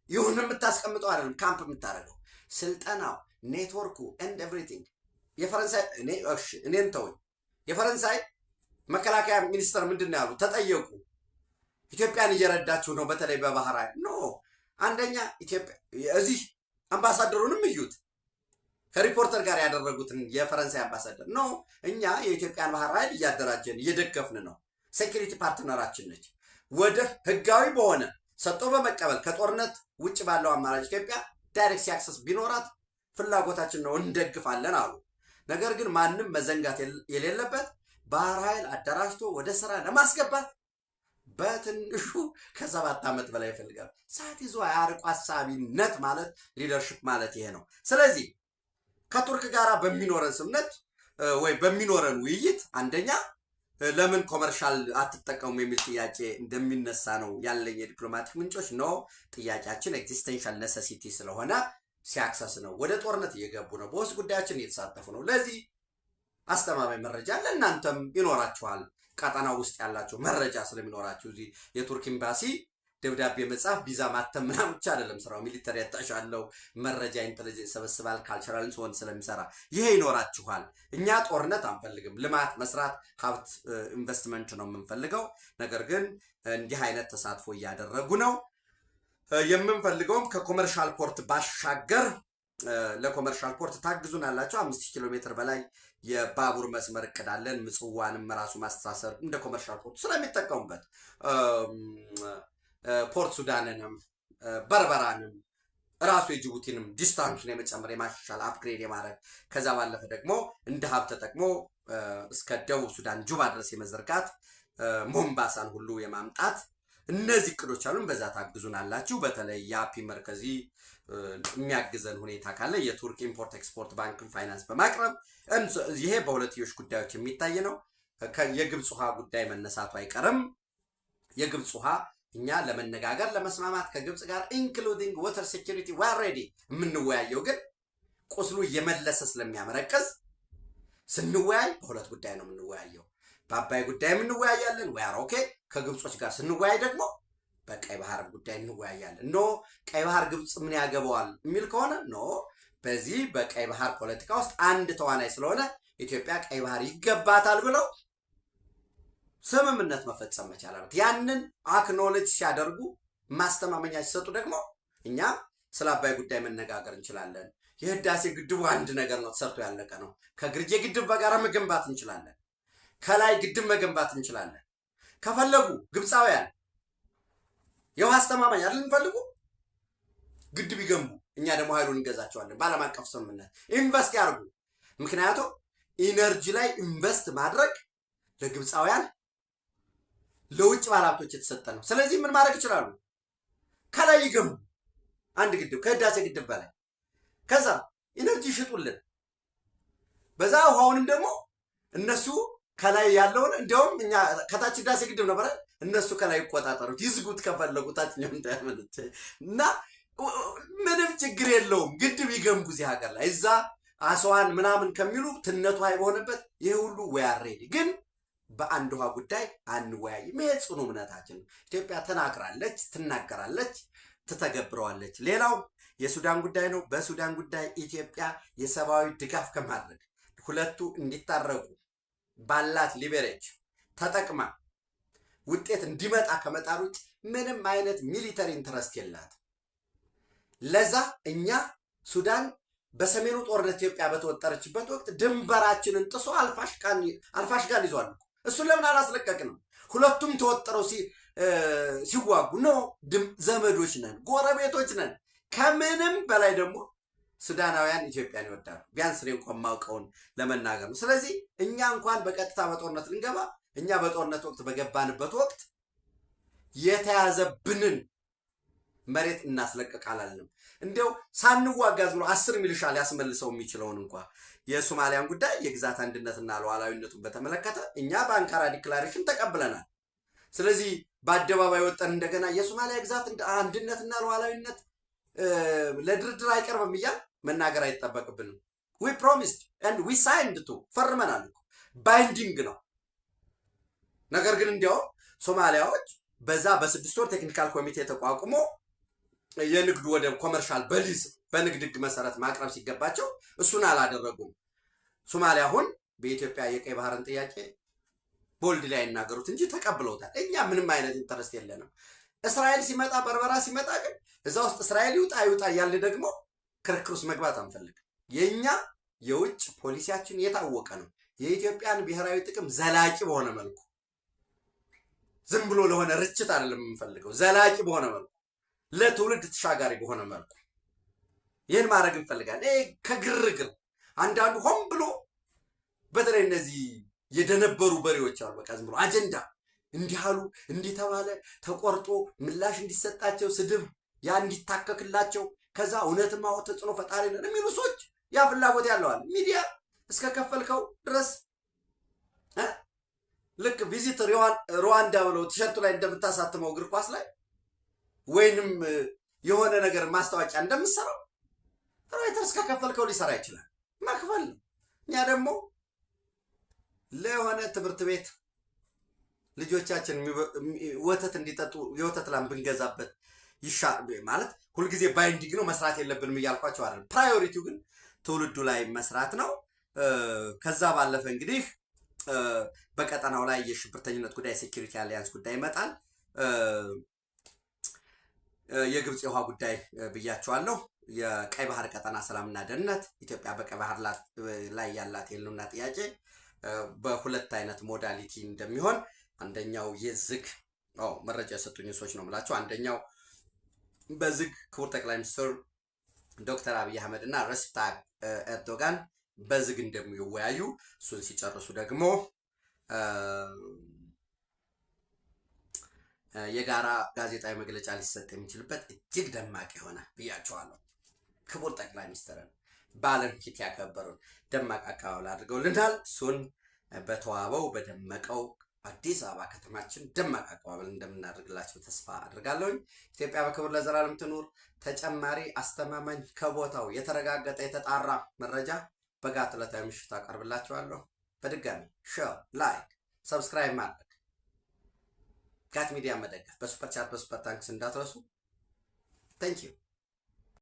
ይሁን የምታስቀምጠው አይደለም። ካምፕ የምታደርገው ስልጠናው ኔትወርኩ ኤንድ ኤቭሪቲንግ የፈረንሳይ እኔን ተወኝ። የፈረንሳይ መከላከያ ሚኒስተር ምንድን ነው ያሉ? ተጠየቁ። ኢትዮጵያን እየረዳችሁ ነው በተለይ በባህር ኃይል ኖ። አንደኛ ኢትዮጵያ እዚህ አምባሳደሩንም እዩት ከሪፖርተር ጋር ያደረጉትን የፈረንሳይ አምባሳደር ኖ እኛ የኢትዮጵያን ባህር ኃይል እያደራጀን እየደገፍን ነው። ሴኩሪቲ ፓርትነራችን ነች። ወደ ህጋዊ በሆነ ሰጥቶ በመቀበል ከጦርነት ውጭ ባለው አማራጭ ኢትዮጵያ ዳይሬክት አክሰስ ቢኖራት ፍላጎታችን ነው እንደግፋለን አሉ። ነገር ግን ማንም መዘንጋት የሌለበት ባህር ኃይል አደራጅቶ ወደ ስራ ለማስገባት በትንሹ ከ7 ዓመት በላይ ይፈልጋል። ሰዓት ይዞ አያርቁ አሳቢነት ማለት ሊደርሽፕ ማለት ይሄ ነው። ስለዚህ ከቱርክ ጋር በሚኖረን ስምነት ወይ በሚኖረን ውይይት አንደኛ ለምን ኮመርሻል አትጠቀሙ የሚል ጥያቄ እንደሚነሳ ነው ያለኝ የዲፕሎማቲክ ምንጮች ነው። ጥያቄያችን ኤግዚስቴንሻል ኔሴሲቲ ስለሆነ ሲያክሰስ ነው። ወደ ጦርነት እየገቡ ነው። በውስጥ ጉዳያችን እየተሳተፉ ነው። ለዚህ አስተማማኝ መረጃ ለእናንተም ይኖራችኋል። ቀጠናው ውስጥ ያላችሁ መረጃ ስለሚኖራችሁ እዚህ የቱርክ ኤምባሲ ደብዳቤ መጻፍ ቪዛ ማተም ምናምን ብቻ አይደለም ስራው። ሚሊተሪ ያጣሻለው መረጃ ኢንተለጀንስ ሰበስባል ካልቸራል ሶን ስለሚሰራ ይሄ ይኖራችኋል። እኛ ጦርነት አንፈልግም። ልማት መስራት፣ ሀብት ኢንቨስትመንት ነው የምንፈልገው። ነገር ግን እንዲህ አይነት ተሳትፎ እያደረጉ ነው። የምንፈልገውም ከኮመርሻል ፖርት ባሻገር ለኮመርሻል ፖርት ታግዙን አላቸው። 5 ኪሎ ሜትር በላይ የባቡር መስመር እቅዳለን። ምጽዋንም ራሱ ማስተሳሰር እንደ ኮመርሻል ፖርት ስለሚጠቀሙበት ፖርት ሱዳንንም በርበራንም ራሱ የጅቡቲንም ዲስታንሱን የመጨመር የማሻሻል አፕግሬድ የማድረግ ከዛ ባለፈ ደግሞ እንደ ሀብ ተጠቅሞ እስከ ደቡብ ሱዳን ጁባ ድረስ የመዘርጋት ሞምባሳን ሁሉ የማምጣት እነዚህ እቅዶች አሉን። በዛ ታግዙን አላችሁ። በተለይ የአፒ መርከዚ የሚያግዘን ሁኔታ ካለ የቱርክ ኢምፖርት ኤክስፖርት ባንክን ፋይናንስ በማቅረብ ይሄ በሁለትዮሽ ጉዳዮች የሚታይ ነው። የግብፅ ውሃ ጉዳይ መነሳቱ አይቀርም። የግብፅ ውሃ እኛ ለመነጋገር ለመስማማት ከግብፅ ጋር ኢንክሉዲንግ ዋተር ሴኩሪቲ ዌር ሬዲ የምንወያየው ግን ቁስሉ እየመለሰ ስለሚያመረቅዝ ስንወያይ በሁለት ጉዳይ ነው የምንወያየው። በአባይ ጉዳይ እንወያያለን፣ ዌር ኦኬ። ከግብጾች ጋር ስንወያይ ደግሞ በቀይ ባህር ጉዳይ እንወያያለን። ኖ ቀይ ባህር ግብፅ ምን ያገባዋል የሚል ከሆነ ኖ በዚህ በቀይ ባህር ፖለቲካ ውስጥ አንድ ተዋናይ ስለሆነ ኢትዮጵያ ቀይ ባህር ይገባታል ብለው ስምምነት መፈጸም መቻል አለበት። ያንን አክኖሌጅ ሲያደርጉ ማስተማመኛ ሲሰጡ ደግሞ እኛም ስለ አባይ ጉዳይ መነጋገር እንችላለን። የህዳሴ ግድቡ አንድ ነገር ነው፣ ተሰርቶ ያለቀ ነው። ከግርጌ ግድብ በጋራ መገንባት እንችላለን። ከላይ ግድብ መገንባት እንችላለን። ከፈለጉ ግብፃውያን የውሃ አስተማማኝ አይደል እንፈልጉ ግድብ ይገንቡ፣ እኛ ደግሞ ኃይሉን እንገዛቸዋለን። በዓለም አቀፍ ስምምነት ኢንቨስት ያርጉ። ምክንያቱም ኢነርጂ ላይ ኢንቨስት ማድረግ ለግብፃውያን ለውጭ ባለሀብቶች የተሰጠ ነው። ስለዚህ ምን ማድረግ ይችላሉ? ከላይ ይገንቡ አንድ ግድብ ከህዳሴ ግድብ በላይ፣ ከዛ ኢነርጂ ይሽጡልን። በዛ ውሃውንም ደግሞ እነሱ ከላይ ያለውን እንዲያውም እኛ ከታች ህዳሴ ግድብ ነበረ፣ እነሱ ከላይ ይቆጣጠሩት፣ ይዝጉት ከፈለጉ ታችኛው እንዳያመልጥ እና ምንም ችግር የለውም። ግድብ ይገንቡ እዚህ ሀገር ላይ እዛ አስዋን ምናምን ከሚሉ ትነቱ ሀይ በሆነበት ይህ ሁሉ ወያሬድ ግን በአንድ ውሃ ጉዳይ አንወያይም። ይሄ ጽኑ እምነታችን ነው። ኢትዮጵያ ተናግራለች፣ ትናገራለች፣ ትተገብረዋለች። ሌላው የሱዳን ጉዳይ ነው። በሱዳን ጉዳይ ኢትዮጵያ የሰብአዊ ድጋፍ ከማድረግ ሁለቱ እንዲታረቁ ባላት ሊቨሬጅ ተጠቅማ ውጤት እንዲመጣ ከመጣር ውጭ ምንም አይነት ሚሊተሪ ኢንተረስት የላት። ለዛ እኛ ሱዳን በሰሜኑ ጦርነት ኢትዮጵያ በተወጠረችበት ወቅት ድንበራችንን ጥሶ አልፋሽጋን ይዟል። እሱን ለምን አላስለቀቅንም? ሁለቱም ተወጥረው ሲዋጉ ነው። ዘመዶች ነን፣ ጎረቤቶች ነን። ከምንም በላይ ደግሞ ሱዳናውያን ኢትዮጵያን ይወዳሉ። ቢያንስ እኔ እንኳን ማውቀውን ለመናገር ነው። ስለዚህ እኛ እንኳን በቀጥታ በጦርነት ልንገባ እኛ በጦርነት ወቅት በገባንበት ወቅት የተያዘብንን መሬት እናስለቀቅ አላልንም። እንዲያው ሳንዋጋዝ ብሎ 10 ሚሊሻ ሊያስመልሰው የሚችለውን እንኳ የሶማሊያን ጉዳይ የግዛት አንድነትና ሉዓላዊነቱን በተመለከተ እኛ በአንካራ ዲክላሬሽን ተቀብለናል። ስለዚህ በአደባባይ ወጠን እንደገና የሶማሊያ ግዛት አንድነትና ሉዓላዊነት ለድርድር አይቀርብም እያል መናገር አይጠበቅብንም። ዊ ፕሮሚስድ ኤንድ ዊ ሳይንድ ቱ ፈርመናል እኮ ባይንዲንግ ነው። ነገር ግን እንዲያው ሶማሊያዎች በዛ በ6 ወር ቴክኒካል ኮሚቴ ተቋቁሞ የንግዱ ወደ ኮመርሻል በሊዝ በንግድ ህግ መሰረት ማቅረብ ሲገባቸው እሱን አላደረጉም። ሶማሊያ አሁን በኢትዮጵያ የቀይ ባህርን ጥያቄ ቦልድ ላይ ይናገሩት እንጂ ተቀብለውታል። እኛ ምንም አይነት ኢንተረስት የለንም። እስራኤል ሲመጣ በርበራ ሲመጣ ግን እዛ ውስጥ እስራኤል ይውጣ ያለ ደግሞ ክርክር ውስጥ መግባት አንፈልግም። የኛ የውጭ ፖሊሲያችን የታወቀ ነው። የኢትዮጵያን ብሔራዊ ጥቅም ዘላቂ በሆነ መልኩ ዝም ብሎ ለሆነ ርችት አይደለም የምንፈልገው፣ ዘላቂ በሆነ መልኩ ለትውልድ ተሻጋሪ በሆነ መልኩ ይህን ማድረግ እንፈልጋለን። ከግርግር አንዳንዱ ሆን ብሎ በተለይ እነዚህ የደነበሩ በሬዎች አሉ። በቃ ዝም ብሎ አጀንዳ እንዲህ አሉ እንዲህ ተባለ ተቆርጦ ምላሽ እንዲሰጣቸው ስድብ ያ እንዲታከክላቸው ከዛ እውነትማ ተጽዕኖ ፈጣሪ ነን የሚሉ ሰዎች ያ ፍላጎት ያለዋል። ሚዲያ እስከ ከፈልከው ድረስ ልክ ቪዚት ሩዋንዳ ብለው ቲሸርቱ ላይ እንደምታሳትመው እግር ኳስ ላይ ወይንም የሆነ ነገር ማስታወቂያ እንደምትሰራው ሮይተርስ ከከፈልከው ሊሰራ ይችላል። መክፈል ነው። እኛ ደግሞ ለሆነ ትምህርት ቤት ልጆቻችን ወተት እንዲጠጡ የወተት ላም ብንገዛበት ማለት ሁልጊዜ ባይንዲንግ ነው መስራት የለብንም እያልኳቸው አይደለም። ፕራዮሪቲው ግን ትውልዱ ላይ መስራት ነው። ከዛ ባለፈ እንግዲህ በቀጠናው ላይ የሽብርተኝነት ጉዳይ ሴኩሪቲ አሊያንስ ጉዳይ ይመጣል። የግብፅ የውሃ ጉዳይ ብያቸዋለሁ። የቀይ ባህር ቀጠና ሰላምና ደህንነት ኢትዮጵያ በቀይ ባህር ላይ ያላት የህልውና ጥያቄ በሁለት አይነት ሞዳሊቲ እንደሚሆን አንደኛው የዝግ መረጃ የሰጡኝ ሰዎች ነው የምላቸው። አንደኛው በዝግ ክቡር ጠቅላይ ሚኒስትር ዶክተር አብይ አህመድ እና ረሲፕ ታይፕ ኤርዶጋን በዝግ እንደሚወያዩ እሱን ሲጨርሱ ደግሞ የጋራ ጋዜጣዊ መግለጫ ሊሰጥ የሚችልበት እጅግ ደማቅ የሆነ ብያቸዋለሁ። ክቡር ጠቅላይ ሚኒስትርን በዓለም ፊት ያከበሩን ደማቅ አቀባበል አድርገውልናል። እሱን በተዋበው በደመቀው አዲስ አበባ ከተማችን ደማቅ አቀባበል እንደምናደርግላቸው ተስፋ አድርጋለሁኝ። ኢትዮጵያ በክብር ለዘላለም ትኑር። ተጨማሪ አስተማማኝ ከቦታው የተረጋገጠ የተጣራ መረጃ በጋት ዕለታዊ ምሽት አቀርብላችኋለሁ። በድጋሚ ሼር፣ ላይክ፣ ሰብስክራይብ ማድረግ ጋት ሚዲያ መደገፍ በሱፐር ቻት በሱፐር ታንክስ እንዳትረሱ። ታንኪዩ